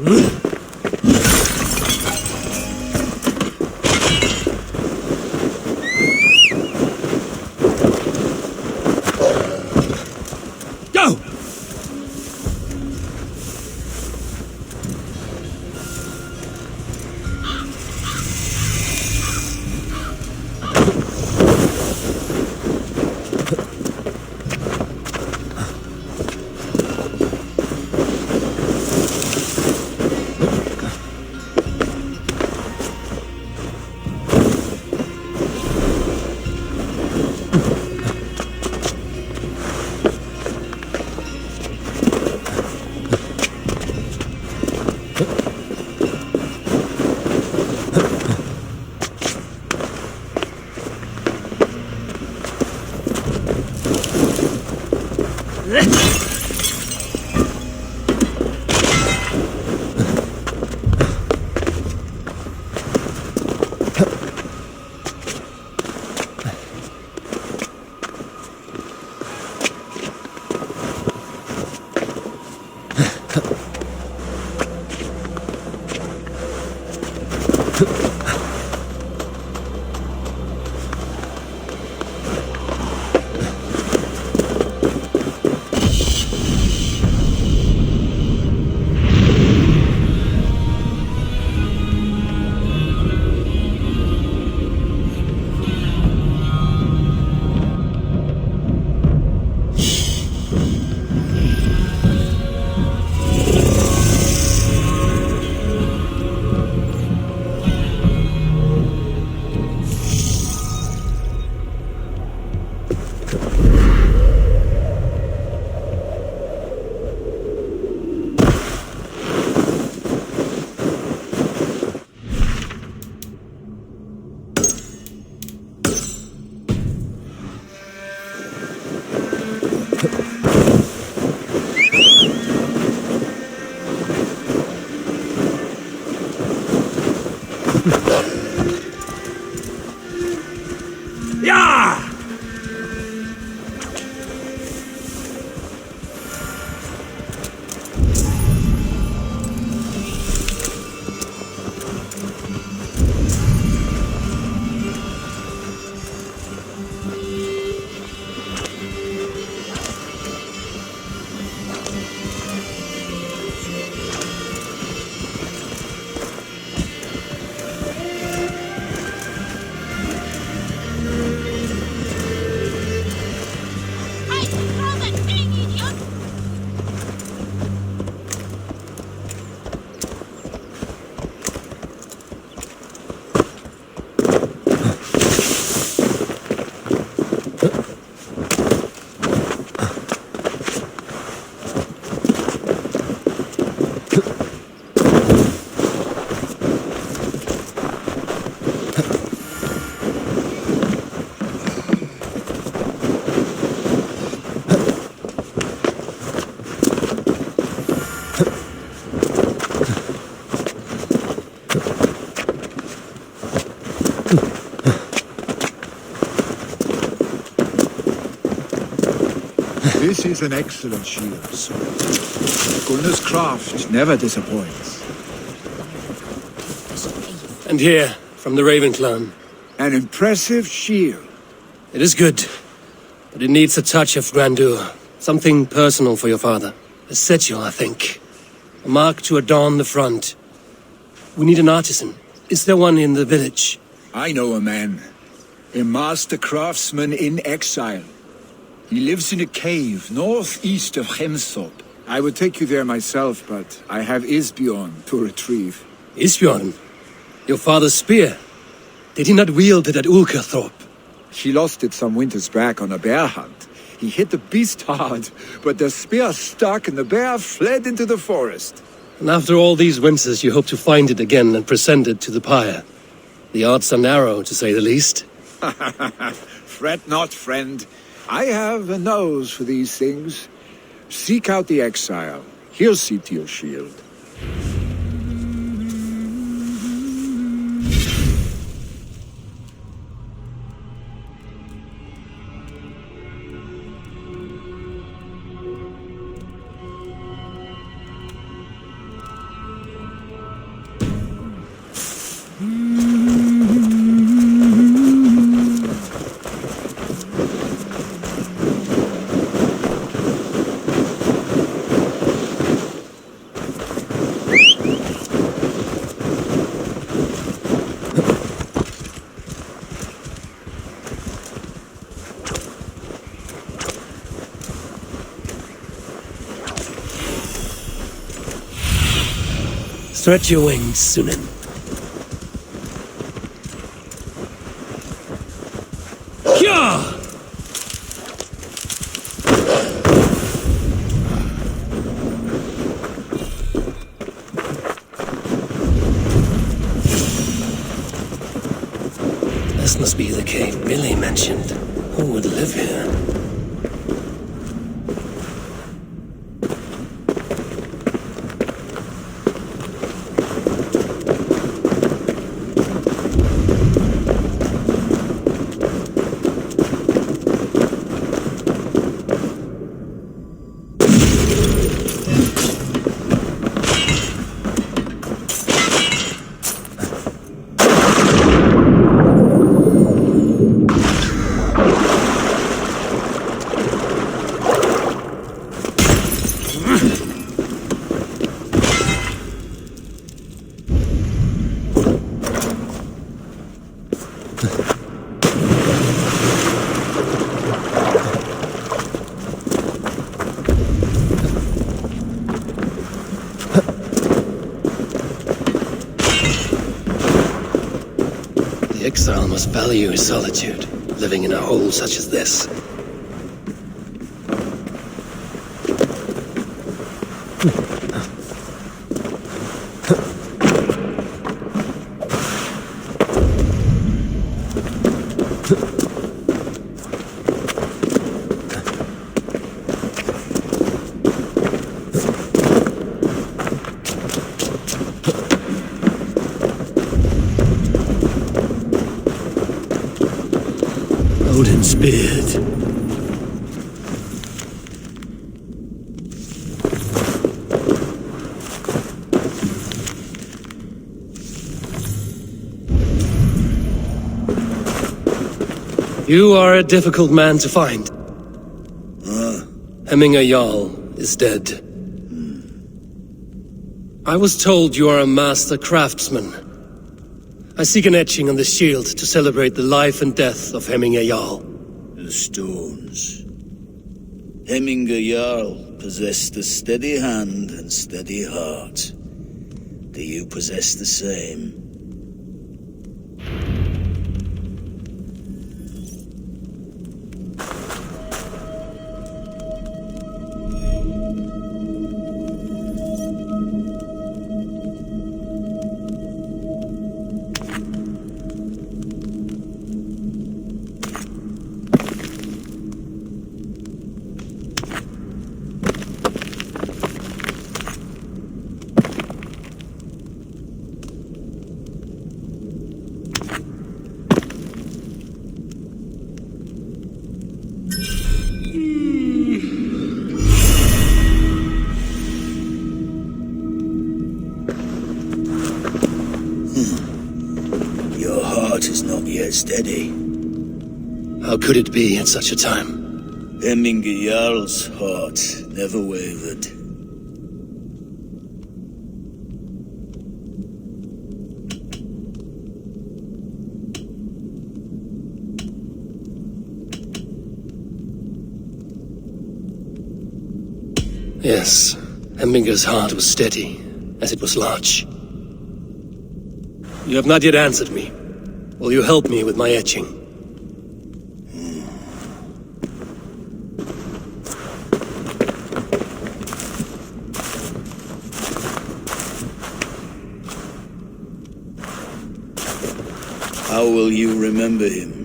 Go! Yeah! This is an excellent shield, sir. Gunnar's craft never disappoints. And here, from the Raven clan. An impressive shield. It is good, but it needs a touch of grandeur. Something personal for your father. A sigil, I think. A mark to adorn the front. We need an artisan. Is there one in the village? I know a man. A master craftsman in exile. He lives in a cave northeast of Hemthorpe. I would take you there myself, but I have Isbjorn to retrieve. Isbjorn? Your father's spear? Did he not wield it at Ulkerthorpe? He lost it some winters back on a bear hunt. He hit the beast hard, but the spear stuck and the bear fled into the forest. And after all these winters, you hope to find it again and present it to the pyre. The odds are narrow, to say the least. Fret not, friend. I have a nose for these things. Seek out the exile. He'll see to your shield. Stretch your wings, Sunan. Kya! This must be the cave Billy mentioned. Who would live here? The exile must value his solitude, living in a hole such as this. Odin's beard. You are a difficult man to find. Hemminger Jarl is dead. I was told you are a master craftsman. I seek an etching on the shield to celebrate the life and death of Hemminger Jarl. The stones. Hemminger Jarl possessed a steady hand and steady heart. Do you possess the same? Your heart is not yet steady. How could it be at such a time? Hemminger Jarl's heart never wavered. Yes, Hemminger's heart was steady, as it was large. You have not yet answered me. Will you help me with my etching? How will you remember him?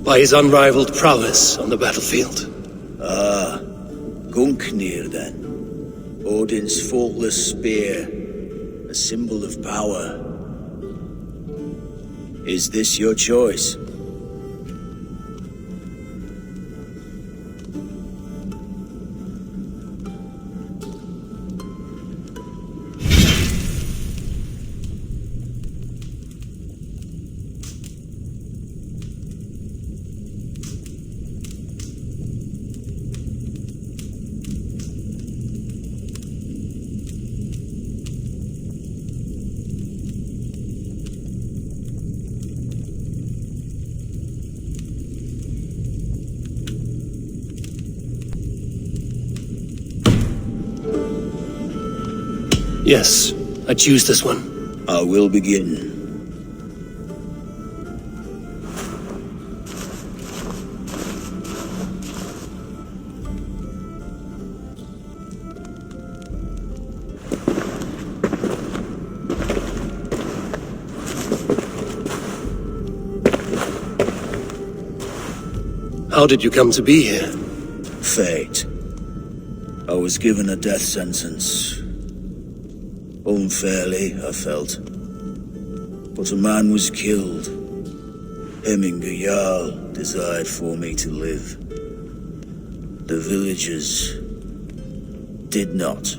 By his unrivaled prowess on the battlefield. Ah, Gungnir then. Odin's faultless spear, a symbol of power. Is this your choice? Yes, I choose this one. I will begin. How did you come to be here? Fate. I was given a death sentence. Unfairly, I felt. But a man was killed. Hemminger Jarl desired for me to live. The villagers did not.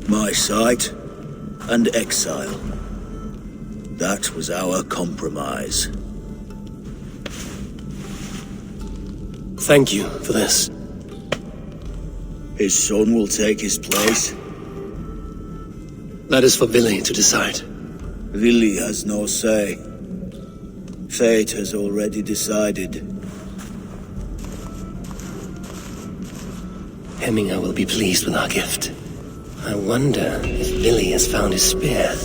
My sight and exile. That was our compromise. Thank you for this. His son will take his place. That is for Vili to decide. Vili has no say. Fate has already decided. Hemminger will be pleased with our gift. I wonder if Vili has found his spear.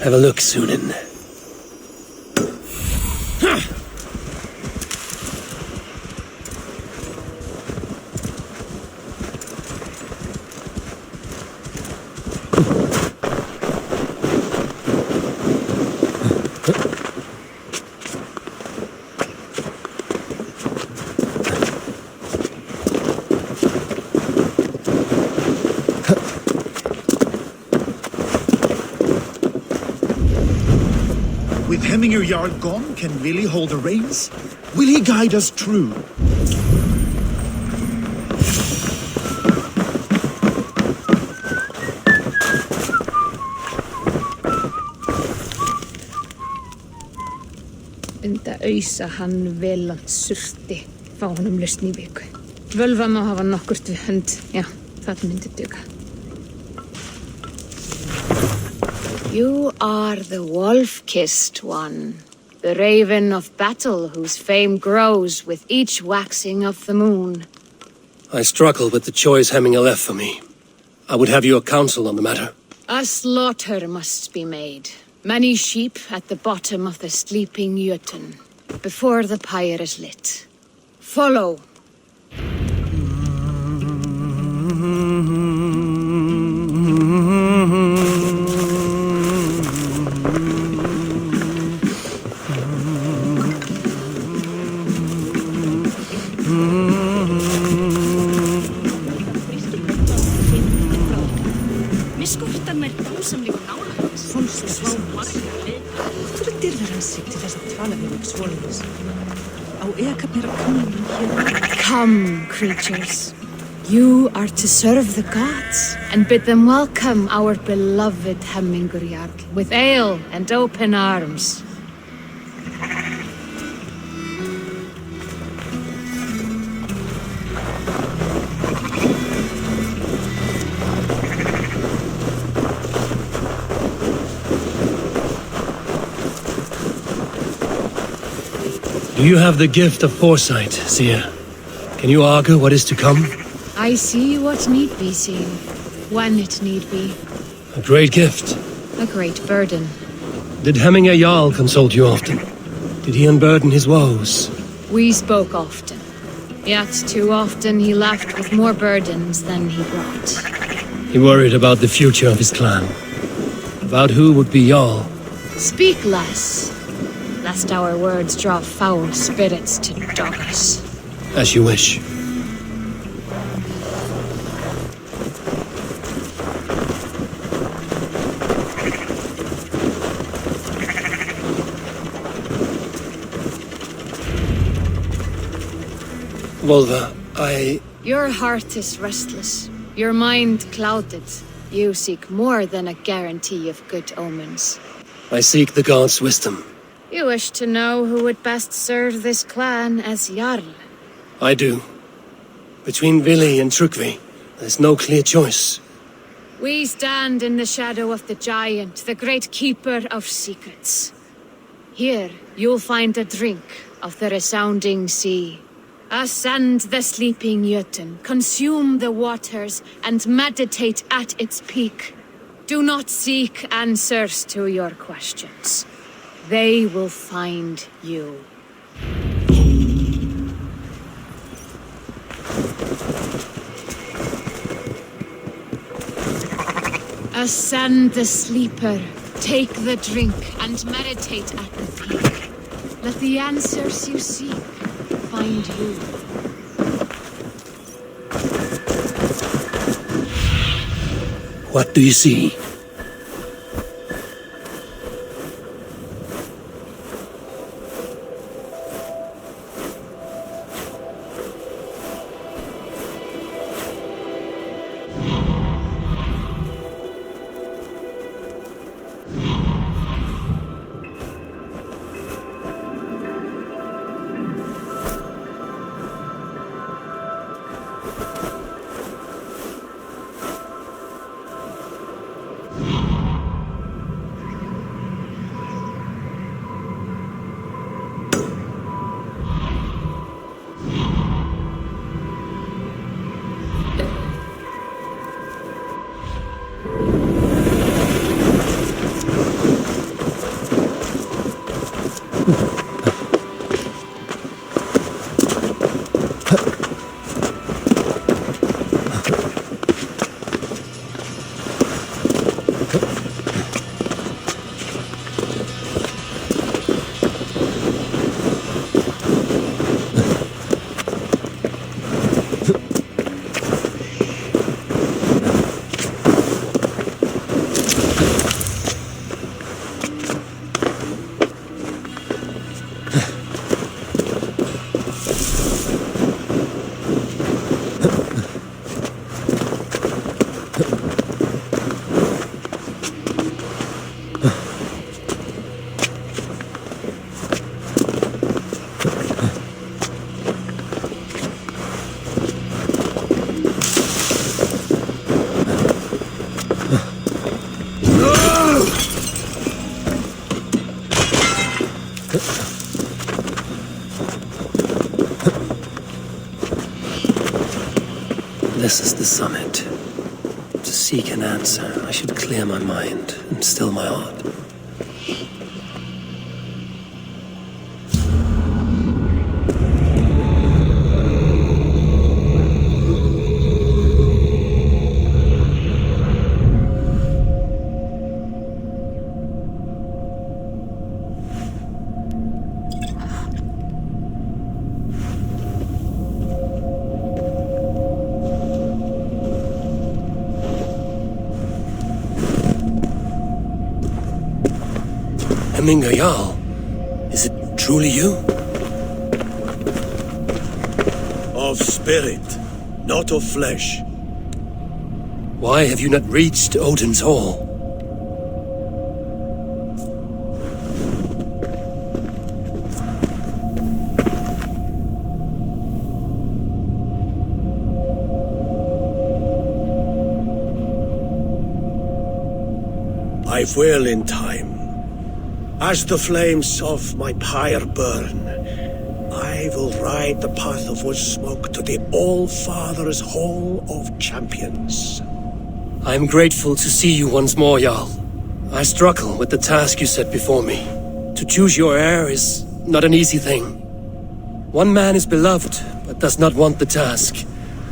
Have a look, Sunan. With Hemminger Jarl gone, can Willie hold the reins? Will he guide us true? Enda ausa hann velant surti, fá honum lausn í viku. Völva má hafa nokkurt við hönd, já, það myndi duga. You are the wolf-kissed one, the raven of battle whose fame grows with each waxing of the moon. I struggle with the choice Hemminger left for me. I would have your counsel on the matter. A slaughter must be made. Many sheep at the bottom of the sleeping Jötun, before the pyre is lit. Follow. Come, creatures. You are to serve the gods, and bid them welcome our beloved Hemminger Jarl with ale and open arms. Do you have the gift of foresight, Seer? Can you argue what is to come? I see what need be seen, when it need be. A great gift. A great burden. Did Hemminger Jarl consult you often? Did he unburden his woes? We spoke often. Yet too often he left with more burdens than he brought. He worried about the future of his clan. About who would be Jarl. Speak less, lest our words draw foul spirits to dog us. As you wish. Volva, Your heart is restless, your mind clouded. You seek more than a guarantee of good omens. I seek the gods' wisdom. You wish to know who would best serve this clan as Jarl. I do. Between Vili and Trukvi, there's no clear choice. We stand in the shadow of the giant, the great keeper of secrets. Here, you'll find a drink of the resounding sea. Ascend the sleeping Jötun, consume the waters, and meditate at its peak. Do not seek answers to your questions. They will find you. Ascend the sleeper, take the drink, and meditate at the peak. Let the answers you seek find you. What do you see? This is the summit. To seek an answer, I should clear my mind and still my heart. Hemingr Jarl, is it truly you? Of spirit, not of flesh. Why have you not reached Odin's Hall? I will in time. As the flames of my pyre burn, I will ride the path of wood smoke to the All-Father's Hall of Champions. I am grateful to see you once more, Jarl. I struggle with the task you set before me. To choose your heir is not an easy thing. One man is beloved, but does not want the task.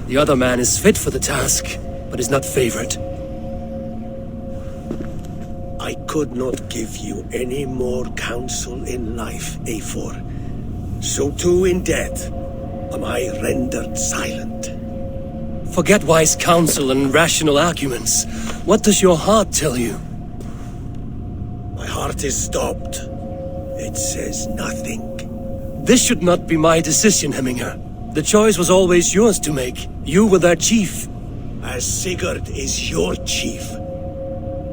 The other man is fit for the task, but is not favored. I could not give you any more counsel in life, Eivor. So too in death am I rendered silent. Forget wise counsel and rational arguments. What does your heart tell you? My heart is stopped. It says nothing. This should not be my decision, Hemingr. The choice was always yours to make. You were their chief. As Sigurd is your chief.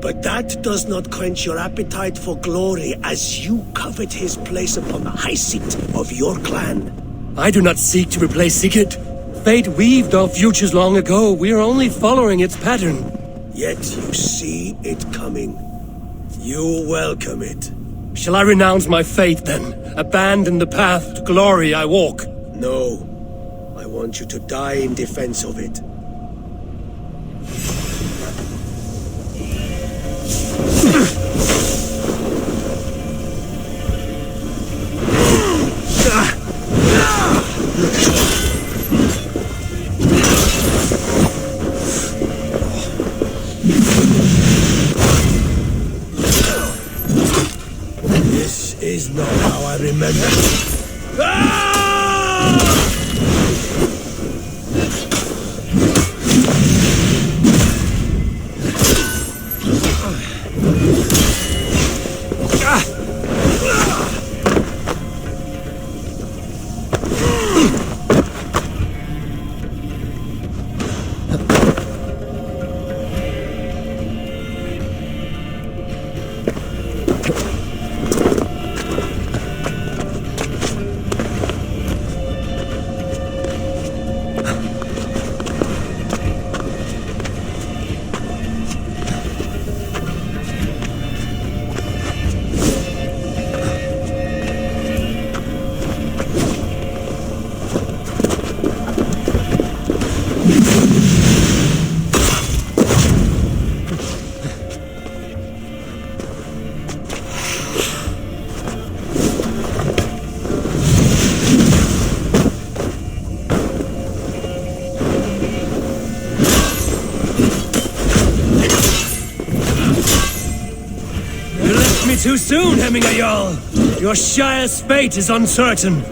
But that does not quench your appetite for glory as you covet his place upon the high seat of your clan. I do not seek to replace Sigurd. Fate weaved our futures long ago. We are only following its pattern. Yet you see it coming. You welcome it. Shall I renounce my fate then? Abandon the path to glory I walk? No. I want you to die in defense of it. This is not how I remember. Too soon, Hemingr Jarl. Your Shire's fate is uncertain.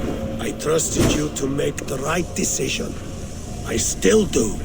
I trusted you to make the right decision. I still do.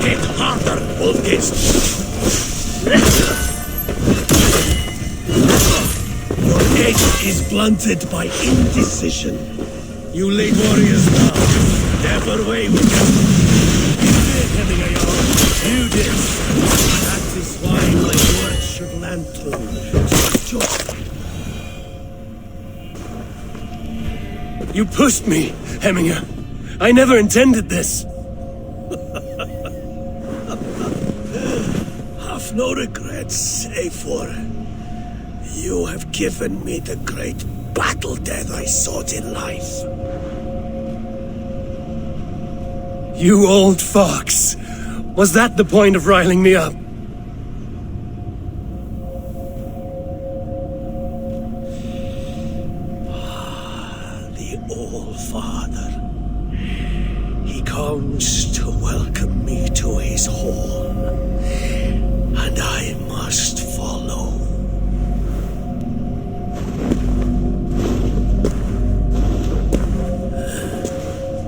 Get harder, Wolfgist! Your edge is blunted by indecision. You late warriors now, never way with you. You did, Hemingway. You did. That is why my words should land true. You pushed me, Heminger. I never intended this. Have no regrets, save for you have given me the great battle death I sought in life. You old fox. Was that the point of riling me up? The All-Father. He comes to welcome me to his home, and I must follow.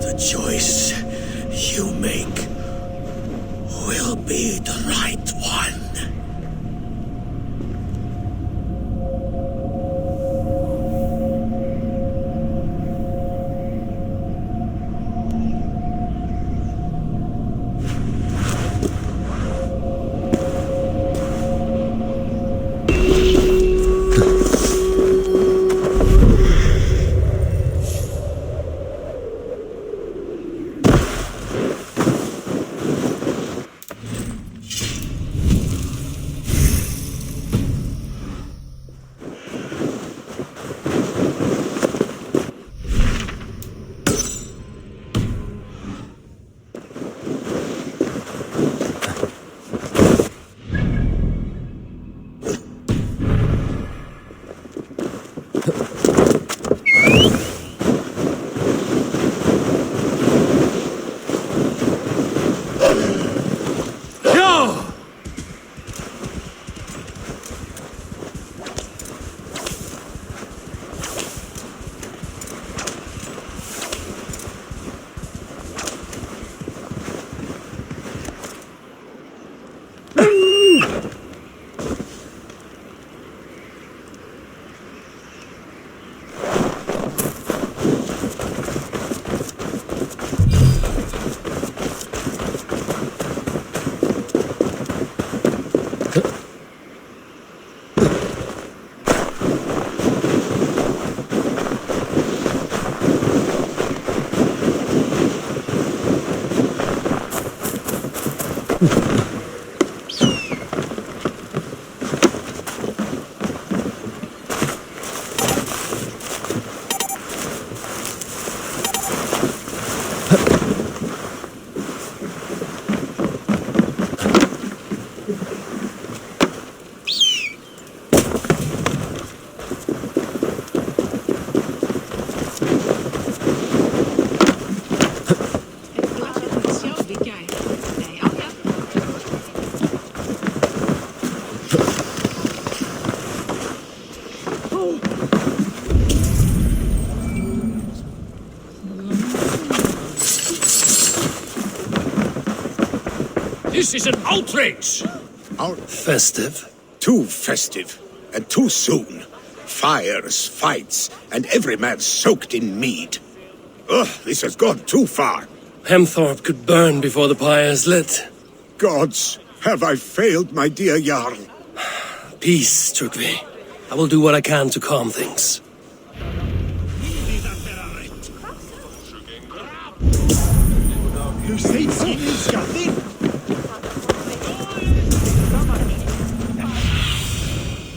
The choice you make will be the right one. This is an outrage! Festive? Too festive, and too soon. Fires, fights, and every man soaked in mead. Ugh, this has gone too far. Hemthorpe could burn before the pyre's lit. Gods, have I failed, my dear Jarl? Peace, Trugvi. I will do what I can to calm things.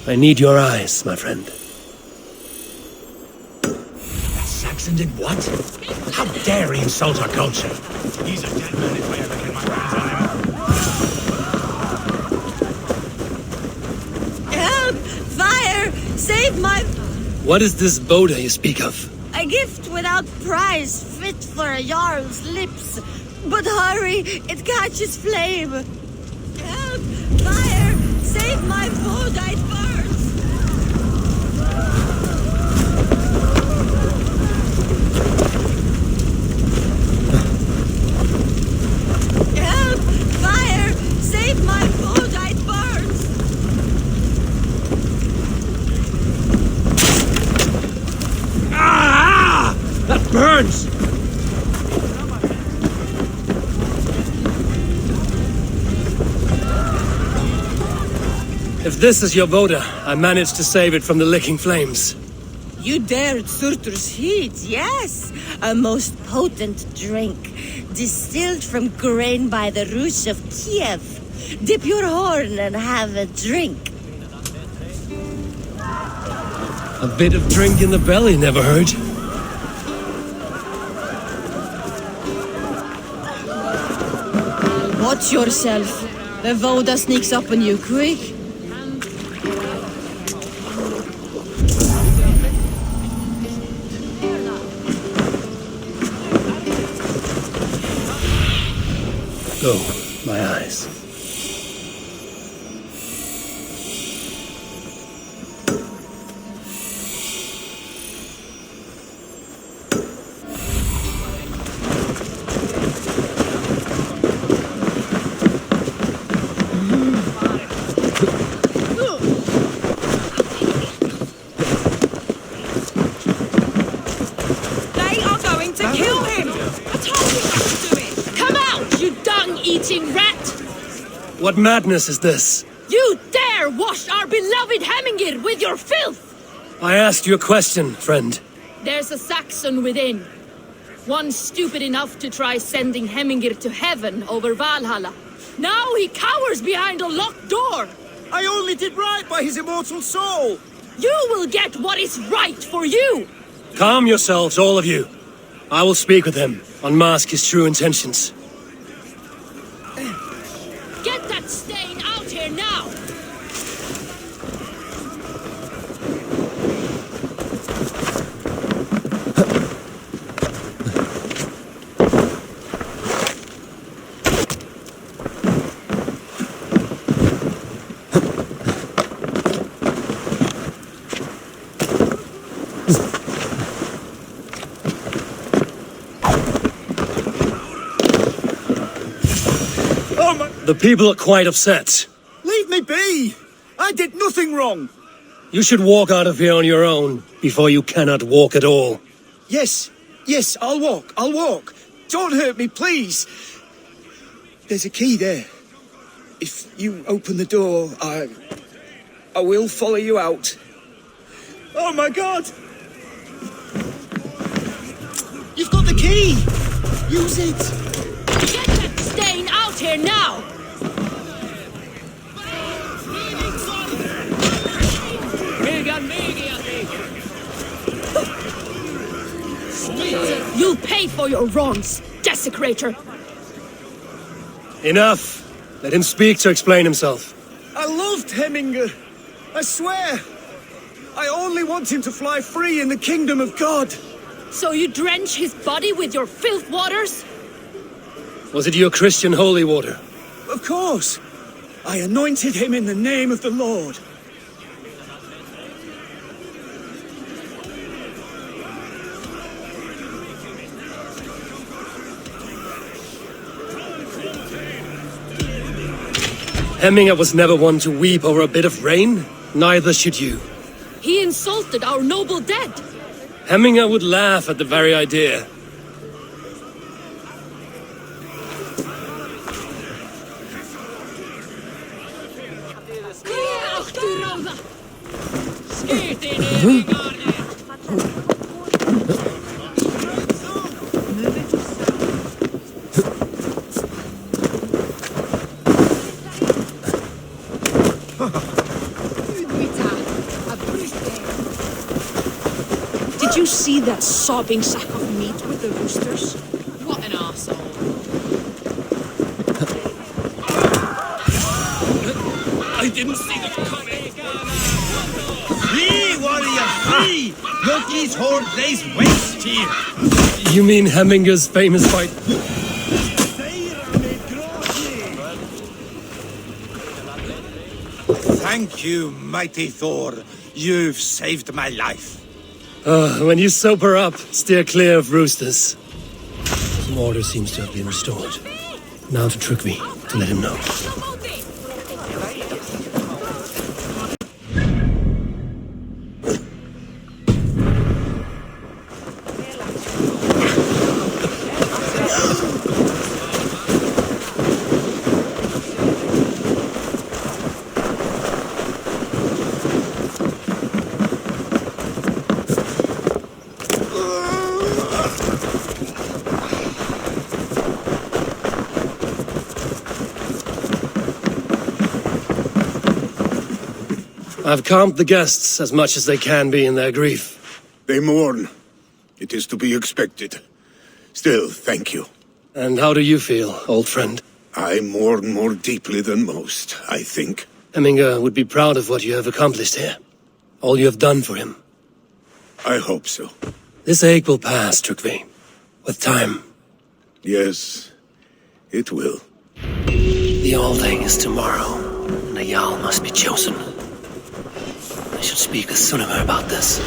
I need your eyes, my friend. Saxon did what? How dare he insult our culture? He's a dead man if I ever get my What is this Boda you speak of? A gift without price, fit for a Jarl's lips. But hurry, it catches flame. Help! Fire! Save my food, it burns! Help! Fire! Save my food, it burns! Ah! That burns! If this is your Boda, I managed to save it from the licking flames. You dared Surtur's heat, yes. A most potent drink, distilled from grain by the Rus of Kiev. Dip your horn and have a drink. A bit of drink in the belly never hurt. Watch yourself. The Voda sneaks up on you quick. Go, my eyes. They are going to kill him! I told you not to do it! Come out, you dung-eating rat! What madness is this? You dare wash our beloved Hemingir with your filth! I asked you a question, friend. There's a Saxon within. One stupid enough to try sending Hemingir to heaven over Valhalla. Now he cowers behind a locked door! I only did right by his immortal soul! You will get what is right for you! Calm yourselves, all of you. I will speak with him, unmask his true intentions. Get that stain out here now! The people are quite upset. Leave me be! I did nothing wrong! You should walk out of here on your own, before you cannot walk at all. Yes, yes, I'll walk. Don't hurt me, please! There's a key there. If you open the door, I will follow you out. Oh my god! You've got the key! Use it! Get that stain out here now! You'll pay for your wrongs, desecrator! Enough! Let him speak to explain himself. I loved Hemingr. I swear. I only want him to fly free in the kingdom of God. So you drench his body with your filth waters? Was it your Christian holy water? Of course. I anointed him in the name of the Lord. Hemingr was never one to weep over a bit of rain. Neither should you. He insulted our noble dead. Hemingr would laugh at the very idea. Did you see that sobbing sack of meat with the roosters? What an arsehole. I didn't see them coming! Flee, warrior, flee! Loki's horde lays waste here. You mean Hemminger's famous fight? Thank you, mighty Thor. You've saved my life. When you sober up, steer clear of roosters. Some order seems to have been restored. Now to Trygve, to let him know. I've calmed the guests as much as they can be in their grief. They mourn. It is to be expected. Still, thank you. And how do you feel, old friend? I mourn more deeply than most, I think. Hemminger would be proud of what you have accomplished here. All you have done for him. I hope so. This ache will pass, Trygve. With time. Yes, it will. The Alding is tomorrow, and a Jarl must be chosen. I should speak with Sunnema about this.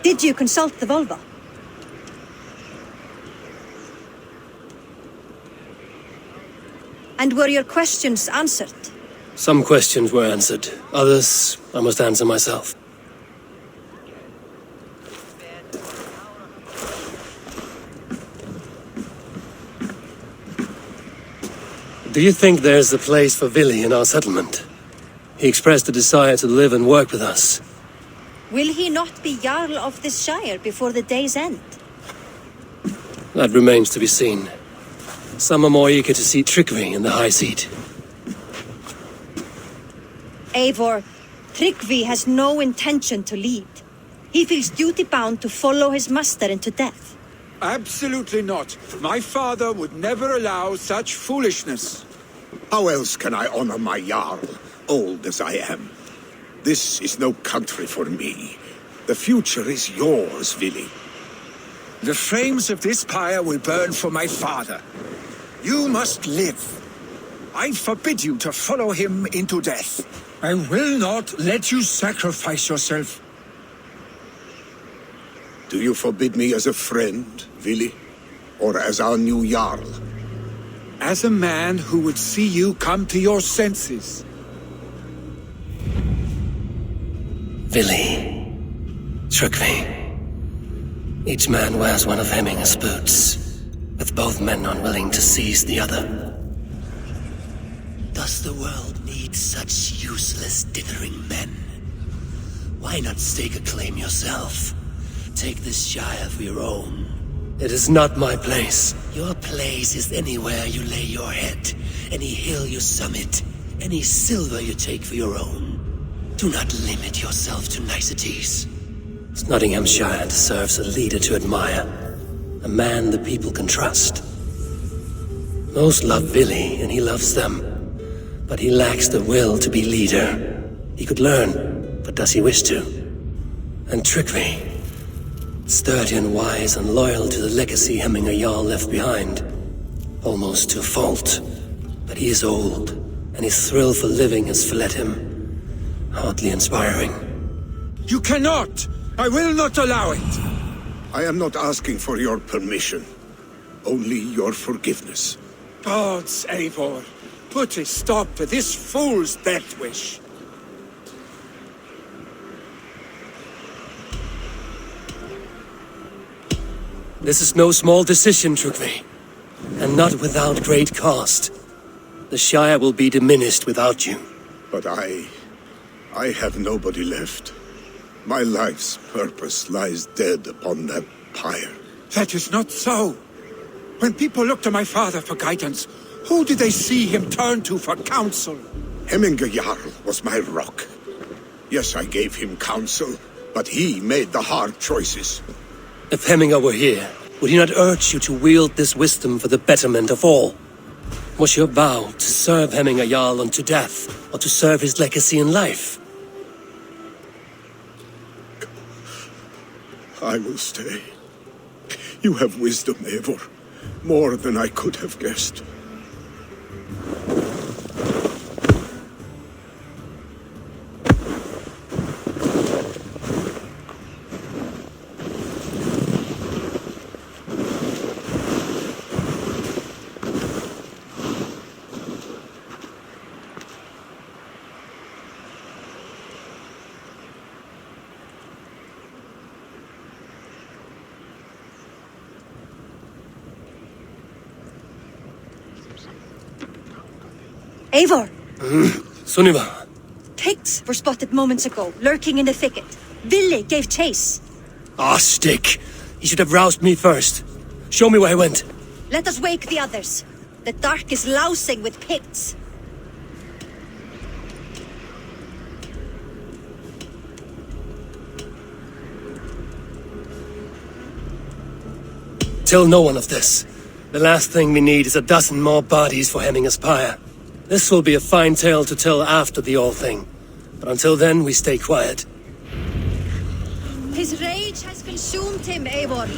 Did you consult the Volva? And were your questions answered? Some questions were answered. Others, I must answer myself. Do you think there's a place for Vili in our settlement? He expressed a desire to live and work with us. Will he not be Jarl of this shire before the day's end? That remains to be seen. Some are more eager to see Trygve in the high seat. Eivor, Trygve has no intention to lead. He feels duty-bound to follow his master into death. Absolutely not. My father would never allow such foolishness. How else can I honor my Jarl, old as I am? This is no country for me. The future is yours, Vili. The flames of this pyre will burn for my father. You must live. I forbid you to follow him into death. I will not let you sacrifice yourself. Do you forbid me as a friend, Vili? Or as our new Jarl? As a man who would see you come to your senses. Vili. Trygve. Each man wears one of Hemminger's boots, with both men unwilling to seize the other. Does the world need such useless, dithering men? Why not stake a claim yourself? Take this shire for your own. It is not my place. Your place is anywhere you lay your head, any hill you summit, any silver you take for your own. Do not limit yourself to niceties. Snotinghamscire deserves a leader to admire. A man the people can trust. Most love Vili, and he loves them. But he lacks the will to be leader. He could learn, but does he wish to? And Trygve. Sturdy and wise and loyal to the legacy Hemminger Jarl left behind. Almost to a fault. But he is old, and his thrill for living has fled him. Hardly inspiring. You cannot! I will not allow it! I am not asking for your permission. Only your forgiveness. Gods, Eivor, put a stop to this fool's death wish. This is no small decision, Trugvi. And not without great cost. The Shire will be diminished without you. But I have nobody left. My life's purpose lies dead upon that pyre. That is not so. When people look to my father for guidance, who did they see him turn to for counsel? Hemminger Jarl was my rock. Yes, I gave him counsel, but he made the hard choices. If Hemminger were here, would he not urge you to wield this wisdom for the betterment of all? Was your vow to serve Hemminger Jarl unto death, or to serve his legacy in life? I will stay. You have wisdom, Eivor. More than I could have guessed. Eivor! Sunniva! Picts were spotted moments ago, lurking in the thicket. Vili gave chase. Ah, stick! He should have roused me first. Show me where he went. Let us wake the others. The dark is lousing with Picts. Tell no one of this. The last thing we need is a dozen more bodies for Hemminger's pyre. This will be a fine tale to tell after the all thing. But until then, we stay quiet. His rage has consumed him, Eivor.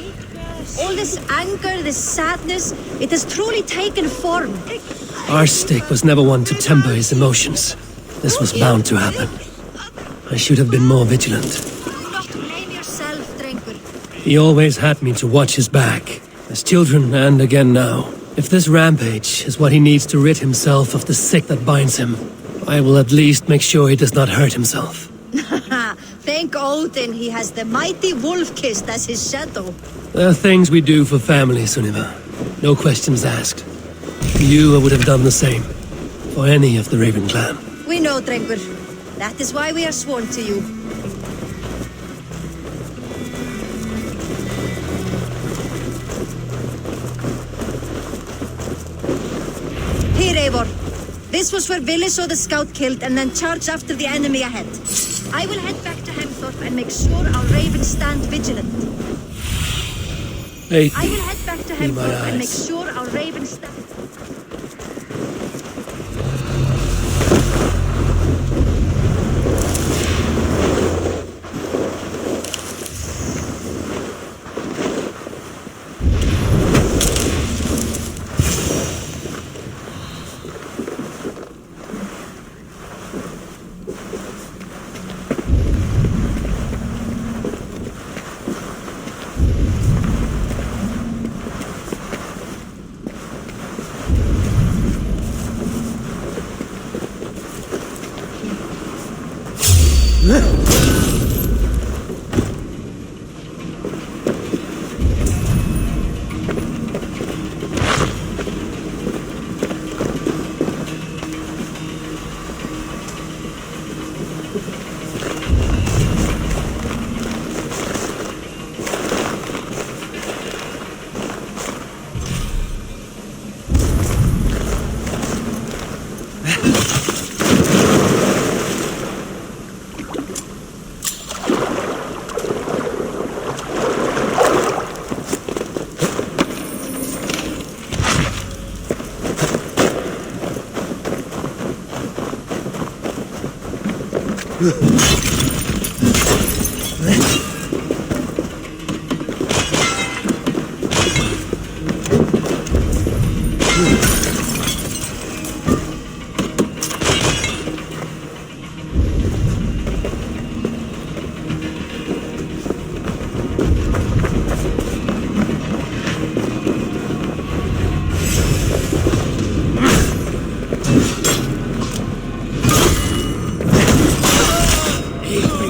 All this anger, this sadness, it has truly taken form. Our stick was never one to temper his emotions. This was bound to happen. I should have been more vigilant. Do not blame yourself, Drengur. He always had me to watch his back. As children and again now. If this rampage is what he needs to rid himself of the sick that binds him, I will at least make sure he does not hurt himself. Thank Odin he has the mighty Wolf-Kissed as his shadow. There are things we do for family, Sunniva. No questions asked. For you, I would have done the same. For any of the Raven clan. We know, Drengur. That is why we are sworn to you. Here, Eivor. This was where Vili saw the scout killed and then charged after the enemy ahead. I will head back to Hemthorpe and make sure our ravens stand vigilant. Hey, I will head back to Hemthorpe and make sure our ravens stand...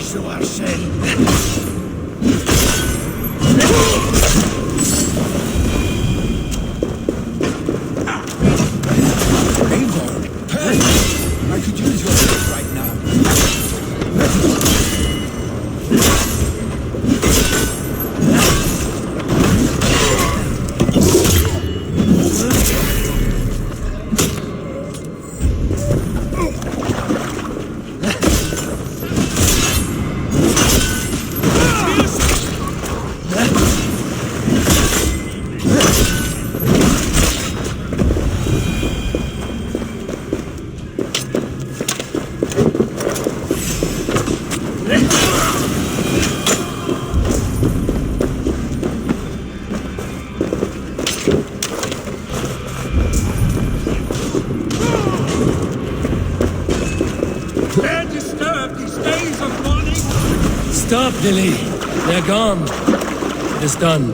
show ourselves. I could use your help right now. Stop, Billy. They're gone. It is done.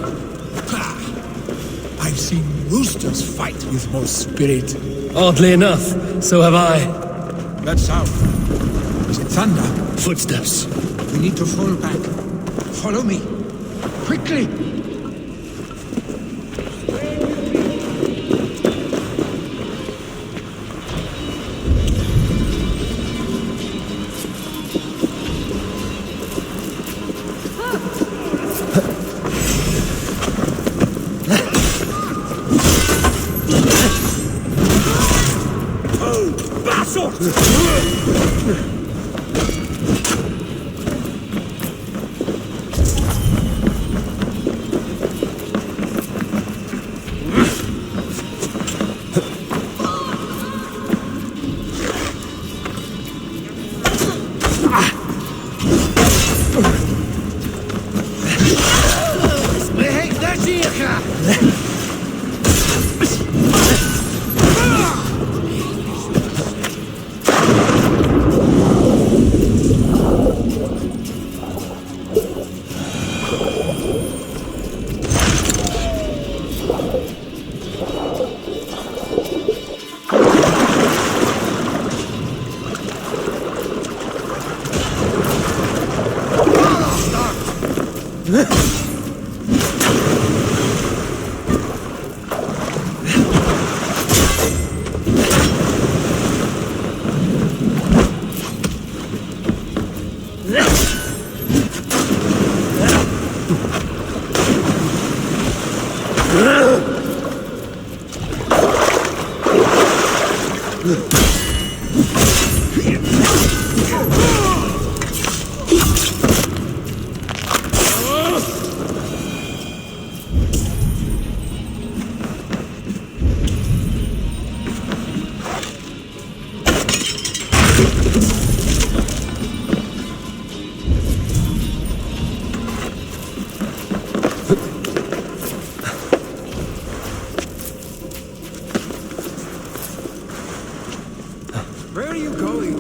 I've seen roosters fight with more spirit. Oddly enough, so have I. That's south. Is it thunder? Footsteps. We need to fall back. Follow me. Quickly! Where are you going?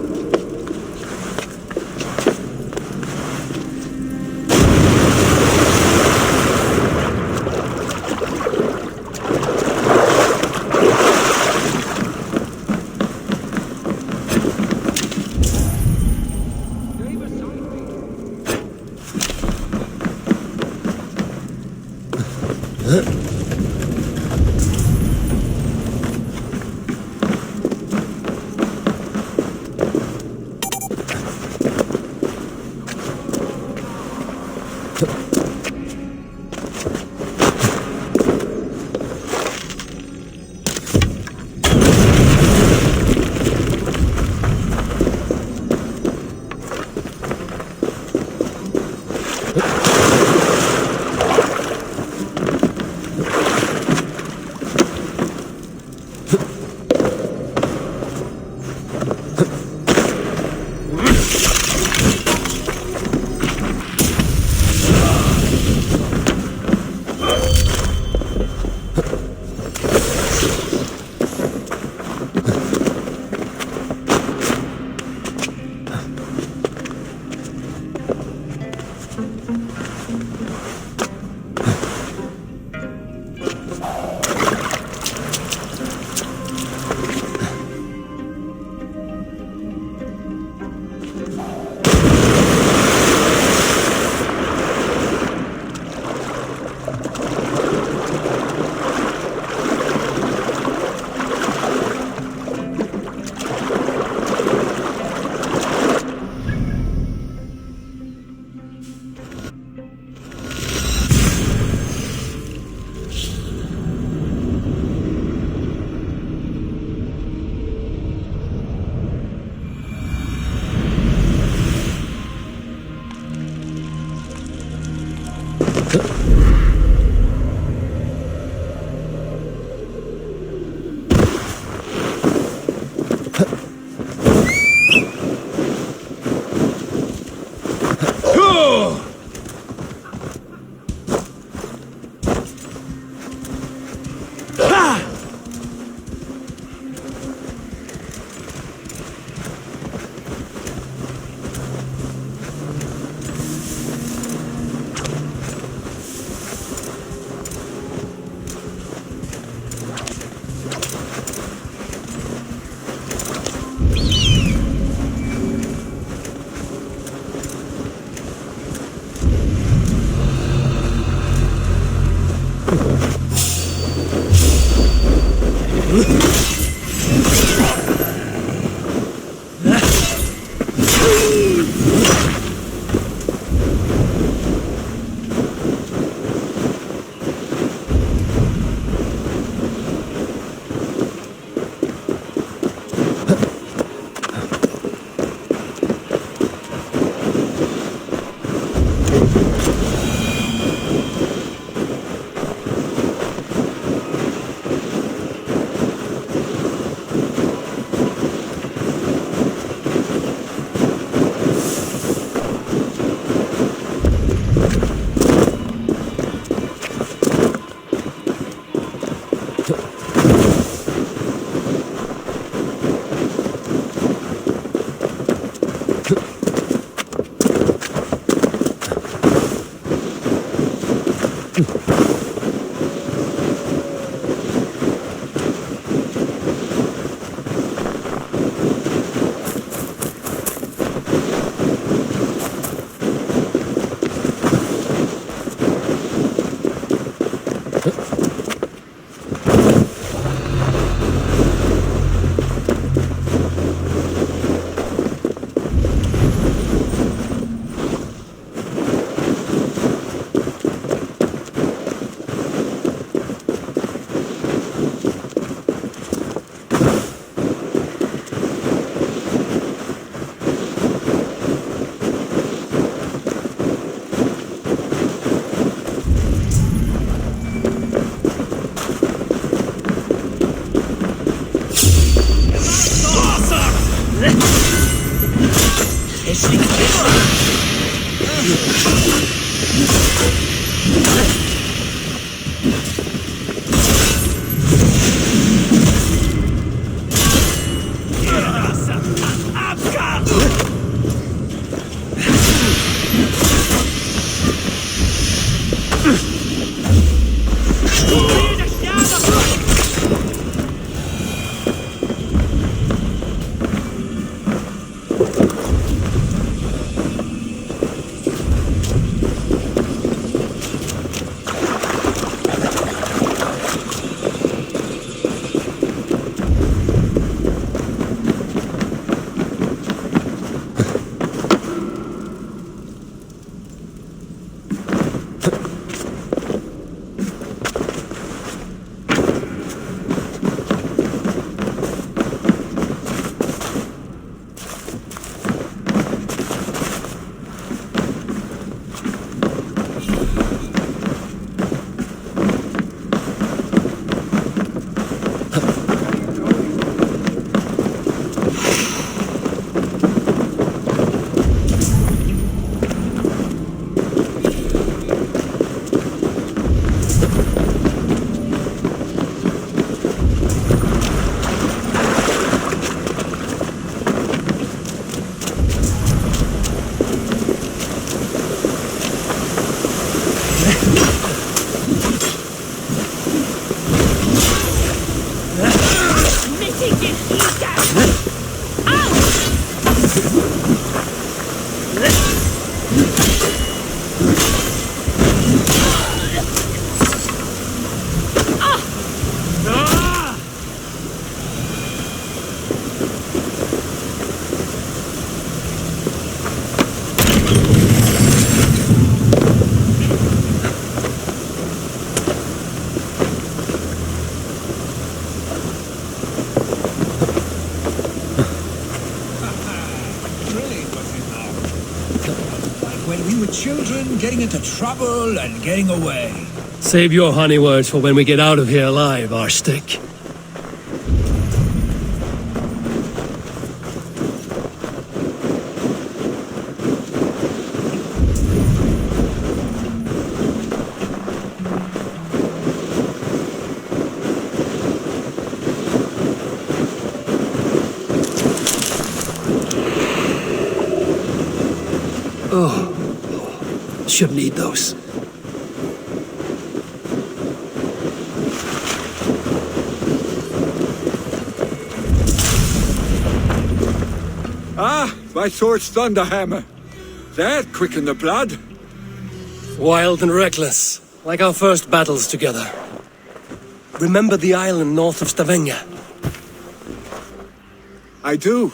when we were children, getting into trouble and getting away. Save your honey words for when we get out of here alive, Arstick. Oh, should need those. Ah, my sword's thunderhammer. That quickened the blood. Wild and reckless, like our first battles together. Remember the island north of Stavanger? I do.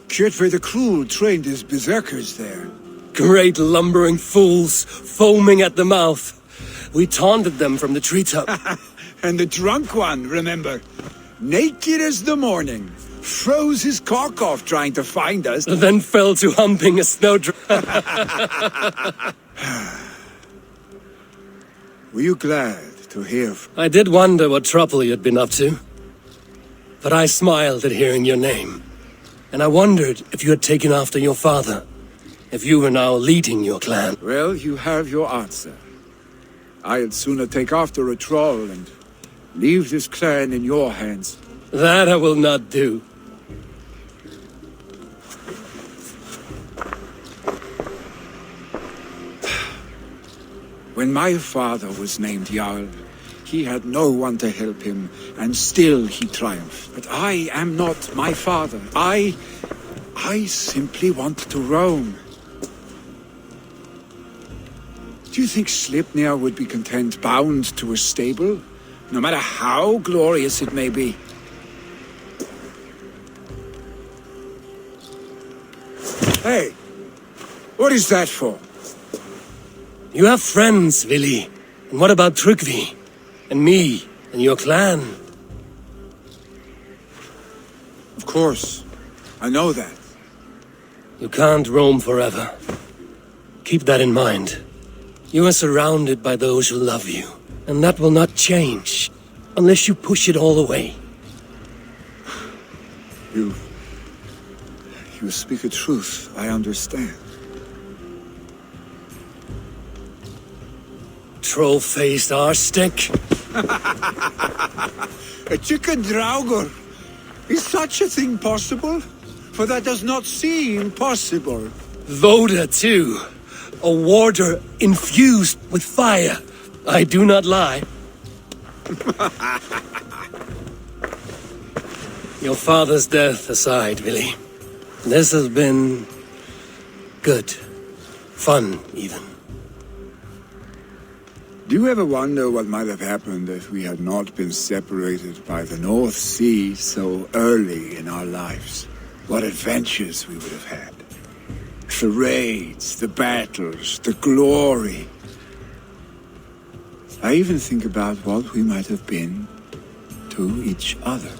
Kjotve the Cruel trained his berserkers there. Great lumbering fools, foaming at the mouth. We taunted them from the treetop. And the drunk one, remember? Naked as the morning. Froze his cock off trying to find us. Then fell to humping a snowdrift. Were you glad to hear? I did wonder what trouble you'd been up to. But I smiled at hearing your name. And I wondered if you had taken after your father. If you were now leading your clan. Well, you have your answer. I'd sooner take after a troll and leave this clan in your hands. That I will not do. When my father was named Jarl, he had no one to help him, and still he triumphed. But I am not my father. I simply want to roam. Do you think Sleipnir would be content bound to a stable, no matter how glorious it may be? Hey, what is that for? You have friends, Vili. And what about Tryggvi? And me? And your clan? Of course. I know that. You can't roam forever. Keep that in mind. You are surrounded by those who love you. And that will not change. Unless you push it all away. You speak a truth. I understand. Troll-faced Arstick. A chicken Draugr. Is such a thing possible? For that does not seem possible. Voda, too. A warder infused with fire. I do not lie. Your father's death aside, Vili. This has been good. Fun, even. Do you ever wonder what might have happened if we had not been separated by the North Sea so early in our lives? What adventures we would have had. The raids, the battles, the glory. I even think about what we might have been to each other.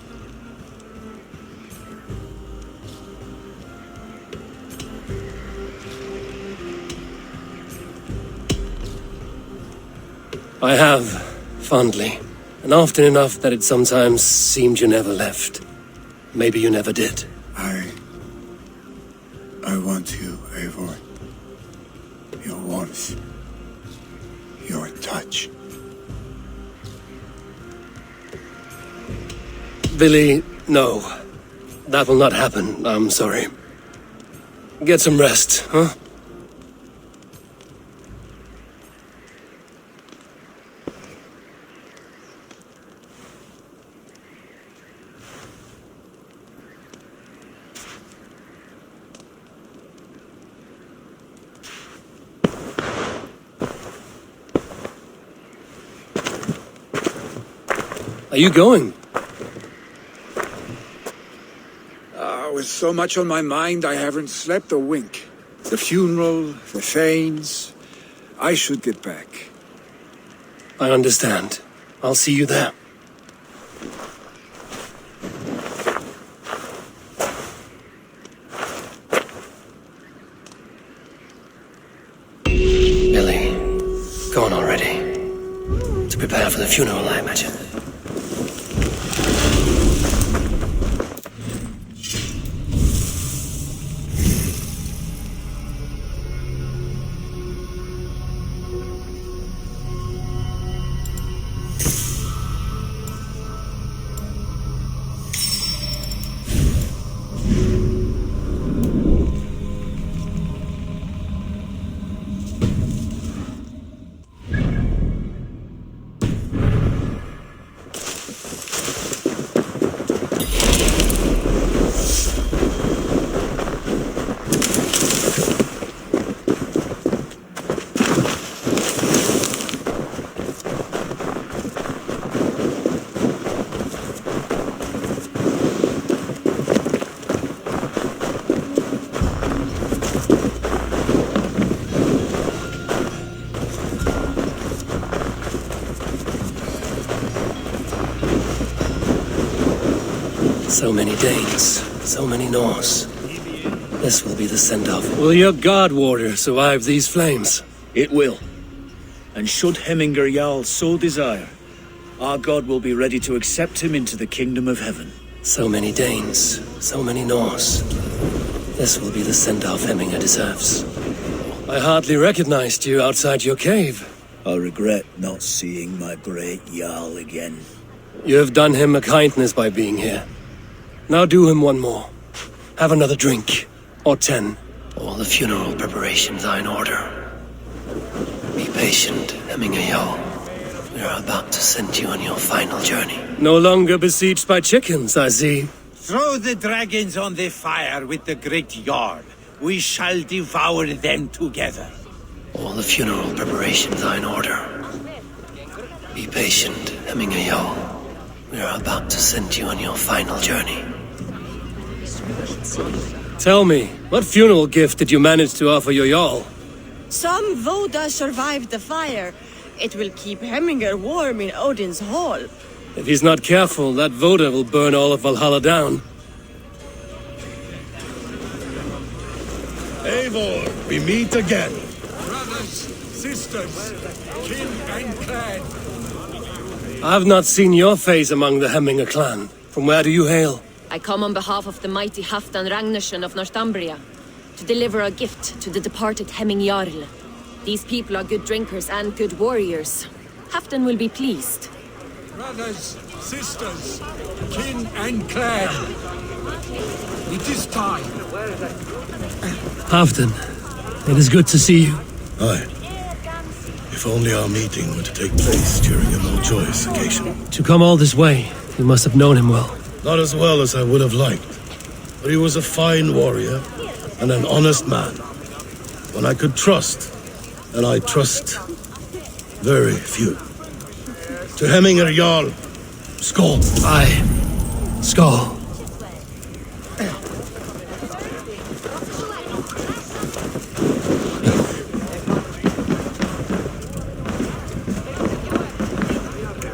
I have, fondly. And often enough that it sometimes seemed you never left. Maybe you never did. I want you, Eivor. Your warmth. Your touch. Vili, no. That will not happen, I'm sorry. Get some rest, huh? Are you going? With so much on my mind, I haven't slept a wink. The funeral, the Thanes. I should get back. I understand. I'll see you there. Gone already. To prepare for the funeral, I imagine. So many Danes, so many Norse. This will be the send-off. Will your guard warrior survive these flames? It will. And should Hemminger Jarl so desire, our god will be ready to accept him into the kingdom of heaven. So many Danes, so many Norse. This will be the send-off Hemminger deserves. I hardly recognized you outside your cave. I regret not seeing my great Jarl again. You have done him a kindness by being here. Now do him one more. Have another drink. Or 10. All the funeral preparations are in order. Be patient, Hemminger Jarl. We are about to send you on your final journey. No longer besieged by chickens, I see. Throw the dragons on the fire with the great Jarl. We shall devour them together. All the funeral preparations are in order. Be patient, Hemminger Jarl. We are about to send you on your final journey. Tell me, what funeral gift did you manage to offer your Jarl? Some Voda survived the fire. It will keep Hemminger warm in Odin's hall. If he's not careful, that Voda will burn all of Valhalla down. Eivor, we meet again. Brothers, sisters, kin and clan. I've not seen your face among the Hemminger clan. From where do you hail? I come on behalf of the mighty Halfdan Ragnarsson of Northumbria to deliver a gift to the departed Hemming Jarl. These people are good drinkers and good warriors. Halfdan will be pleased. Brothers, sisters, kin and clan. It is time. Halfdan, it is good to see you. Aye. If only our meeting were to take place during a more joyous occasion. To come all this way, you must have known him well. Not as well as I would have liked, but he was a fine warrior and an honest man. One I could trust, and I trust very few. To Hemminger Jarl, Skål. Aye, Skål.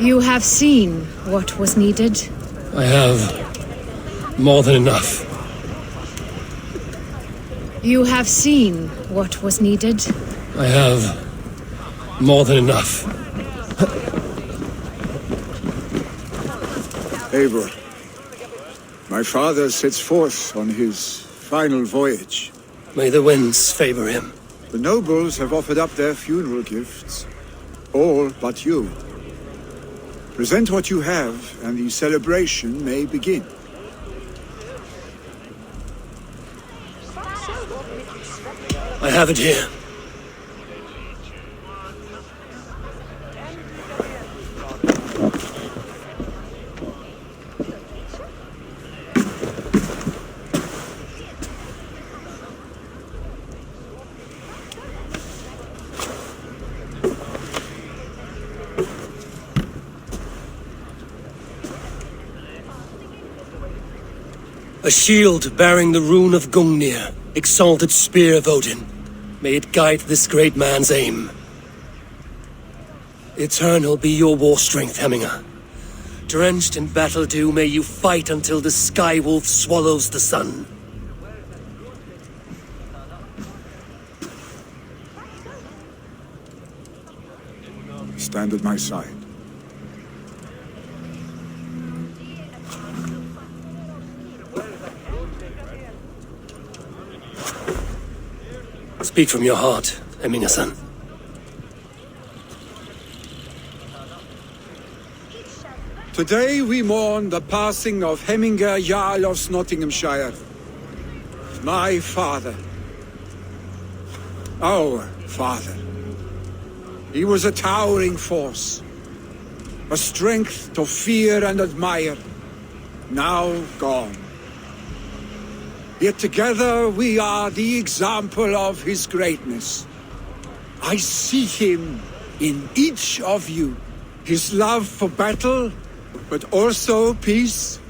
You have seen what was needed. I have more than enough. You have seen what was needed. I have more than enough. Eivor, my father sets forth on his final voyage. May the winds favor him. The nobles have offered up their funeral gifts. All but you. Present what you have, and the celebration may begin. I have it here. A shield bearing the rune of Gungnir, exalted spear of Odin. May it guide this great man's aim. Eternal be your war strength, Hemminger. Drenched in battle dew, may you fight until the sky wolf swallows the sun. stand at my side. Speak from your heart, Emina-san. Today we mourn the passing of Hemminger Jarl of Snotinghamscire. My father. Our father. He was a towering force. A strength to fear and admire. Now gone. Yet together we are the example of his greatness. I see him in each of you. His love for battle, but also peace.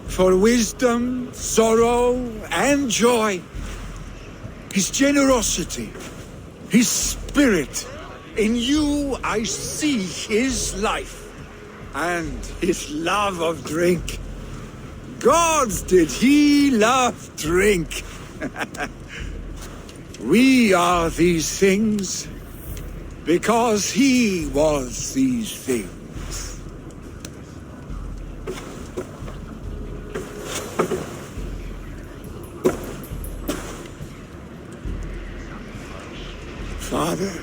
For wisdom, sorrow, and joy. His generosity, his spirit. In you I see his life, and his love of drink. Gods, did he love drink! We are these things because he was these things. Father,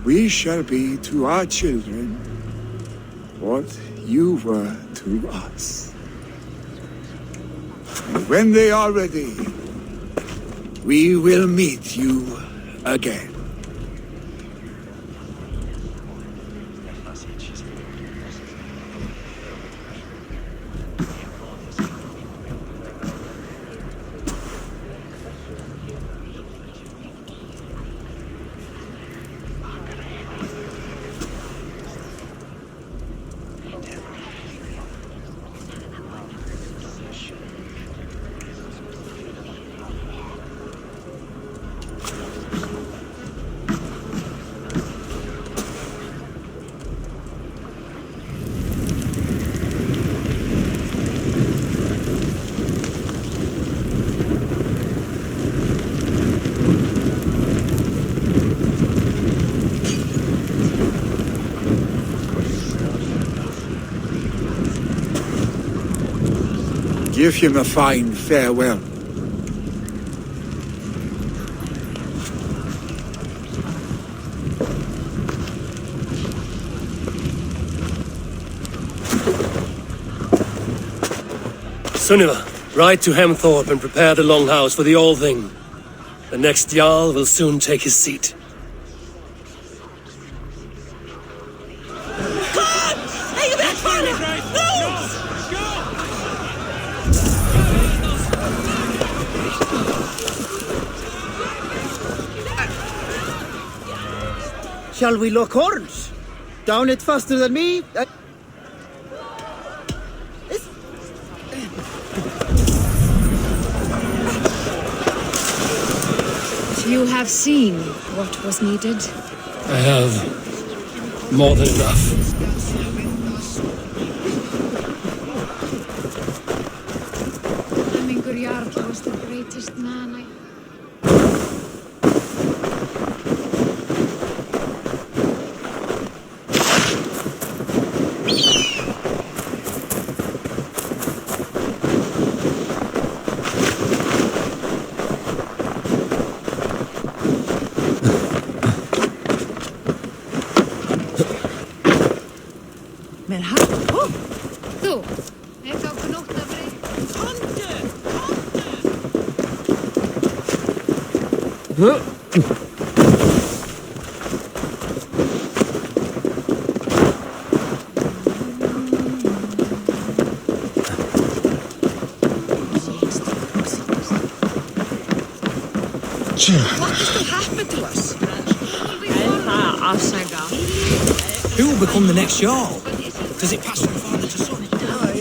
we shall be to our children what you were to us. And when they are ready, we will meet you again. Give him a fine farewell. Sunniva, ride to Hemthorpe and prepare the longhouse for the All-Thing. The next Jarl will soon take his seat. Shall we lock horns? Down it faster than me? You have seen what was needed. I have more than enough. Hemmingur Jarl was the greatest man I... What is to happen to us? Who will become the next Jarl? Does it pass from father to son?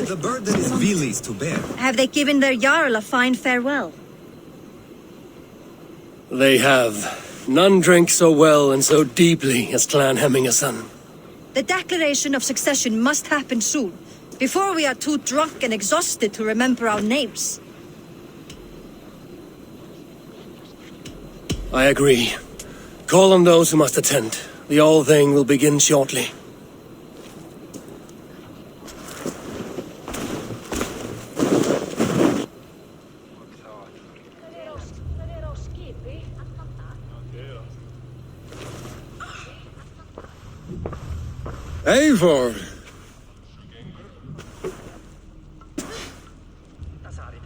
The burden is Vili's to bear. Have they given their Jarl a fine farewell? They have. None drink so well and so deeply as Clan Hemminger-son. The declaration of succession must happen soon, before we are too drunk and exhausted to remember our names. I agree. Call on those who must attend. The All-Thing will begin shortly. Eivor!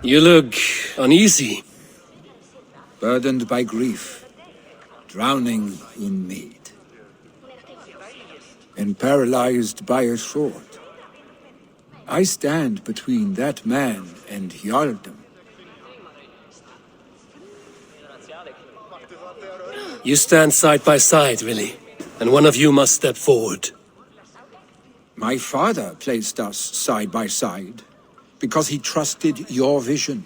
You look uneasy. Burdened by grief, drowning in mead, and paralyzed by a sword. I stand between that man and Jarldom. You stand side by side, Willi, and one of you must step forward. My father placed us side by side because he trusted your vision.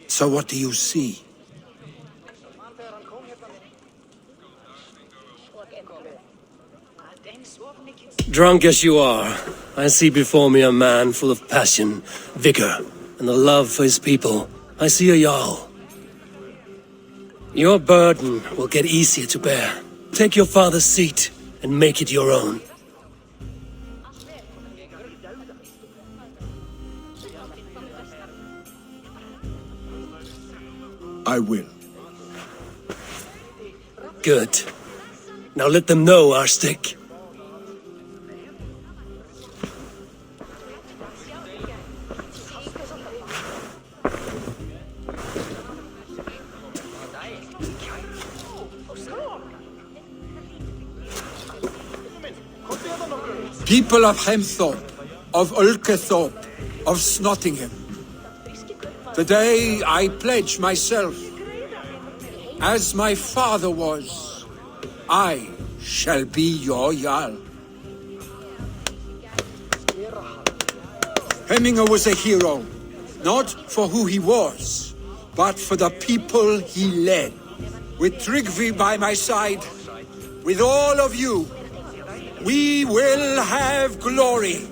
So what do you see? Drunk as you are, I see before me a man full of passion, vigor, and a love for his people. I see a Jarl. Your burden will get easier to bear. Take your father's seat and make it your own. I will. Good. Now let them know our stick. People of Hemthorpe, of Ulkethorpe, of Snotingham. Today I pledge myself, as my father was, I shall be your Jarl. Hemminger was a hero, not for who he was, but for the people he led. With Tryggvi by my side, with all of you, we will have glory.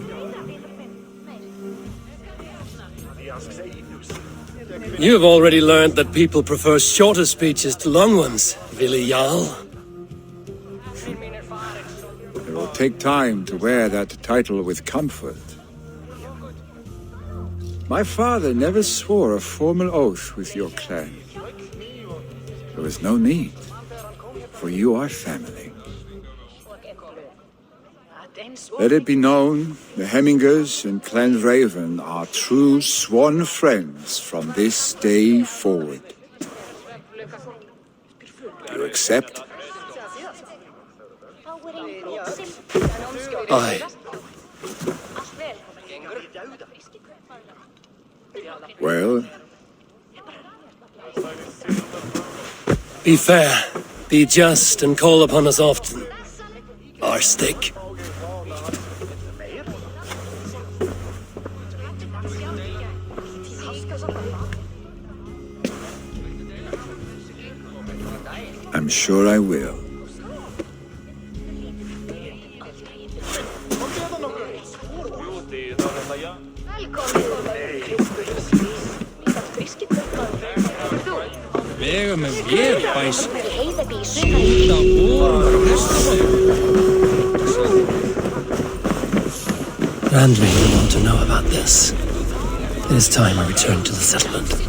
You have already learned that people prefer shorter speeches to long ones, Willi Jarl. It will take time to wear that title with comfort. My father never swore a formal oath with your clan. There was no need, for you are family. Let it be known, the Hemmingers and Clan Raven are true sworn friends from this day forward. Do you accept? Aye. Well? Be fair, be just, and call upon us often. Our stick. I'm sure I will. Randvi will want to know about this. It is time I return to the settlement.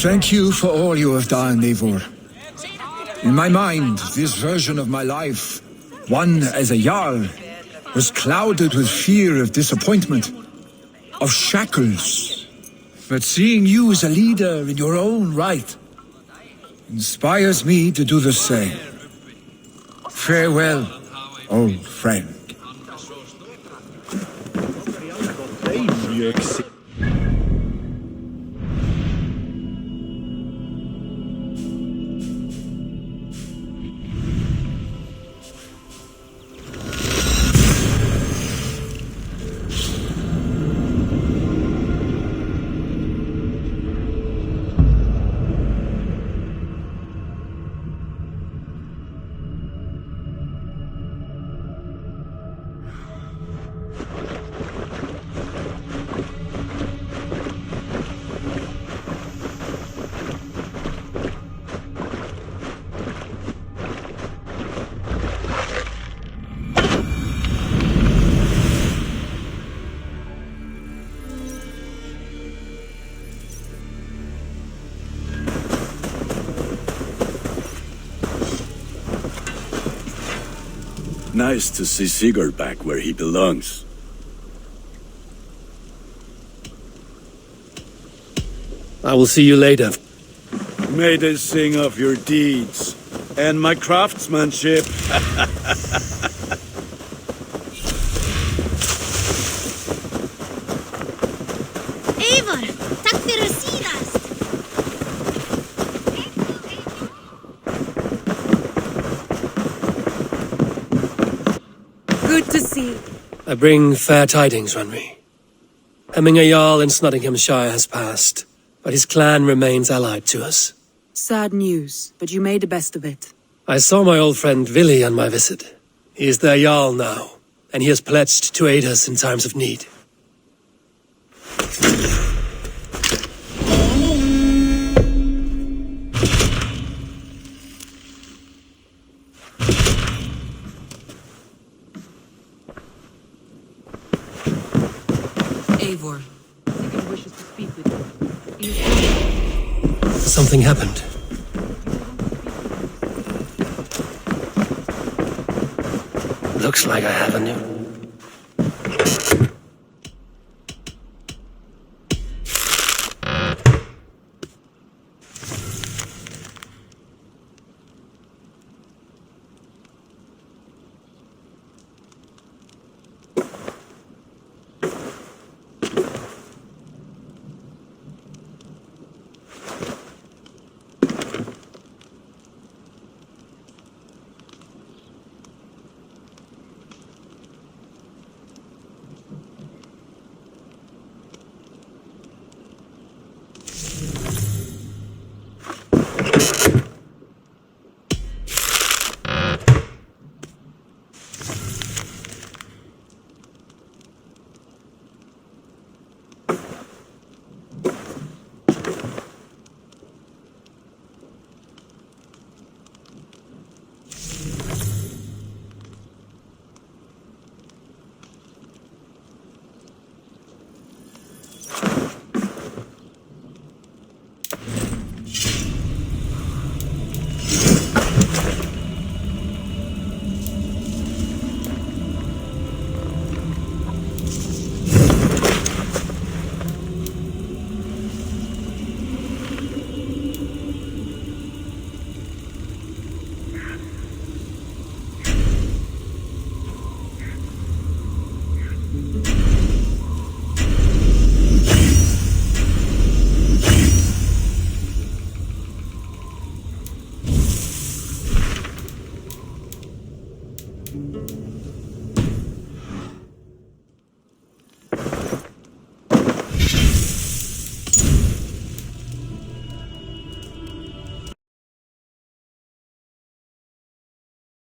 Thank you for all you have done, Eivor. In my mind, this version of my life, one as a Jarl, was clouded with fear of disappointment, of shackles. But seeing you as a leader in your own right inspires me to do the same. Farewell, old friend. Nice to see Sigurd back where he belongs. I will see you later. May they sing of your deeds and my craftsmanship. Eivor, takk fyrir síðast. Good to see. I bring fair tidings, Runry. Hemming Jarl in Snotinghamscire has passed, but his clan remains allied to us. Sad news, but you made the best of it. I saw my old friend Vili on my visit. He is their Jarl now, and he has pledged to aid us in times of need. Eivor, Sigurd wishes to speak with you. Something happened. Looks like I have a new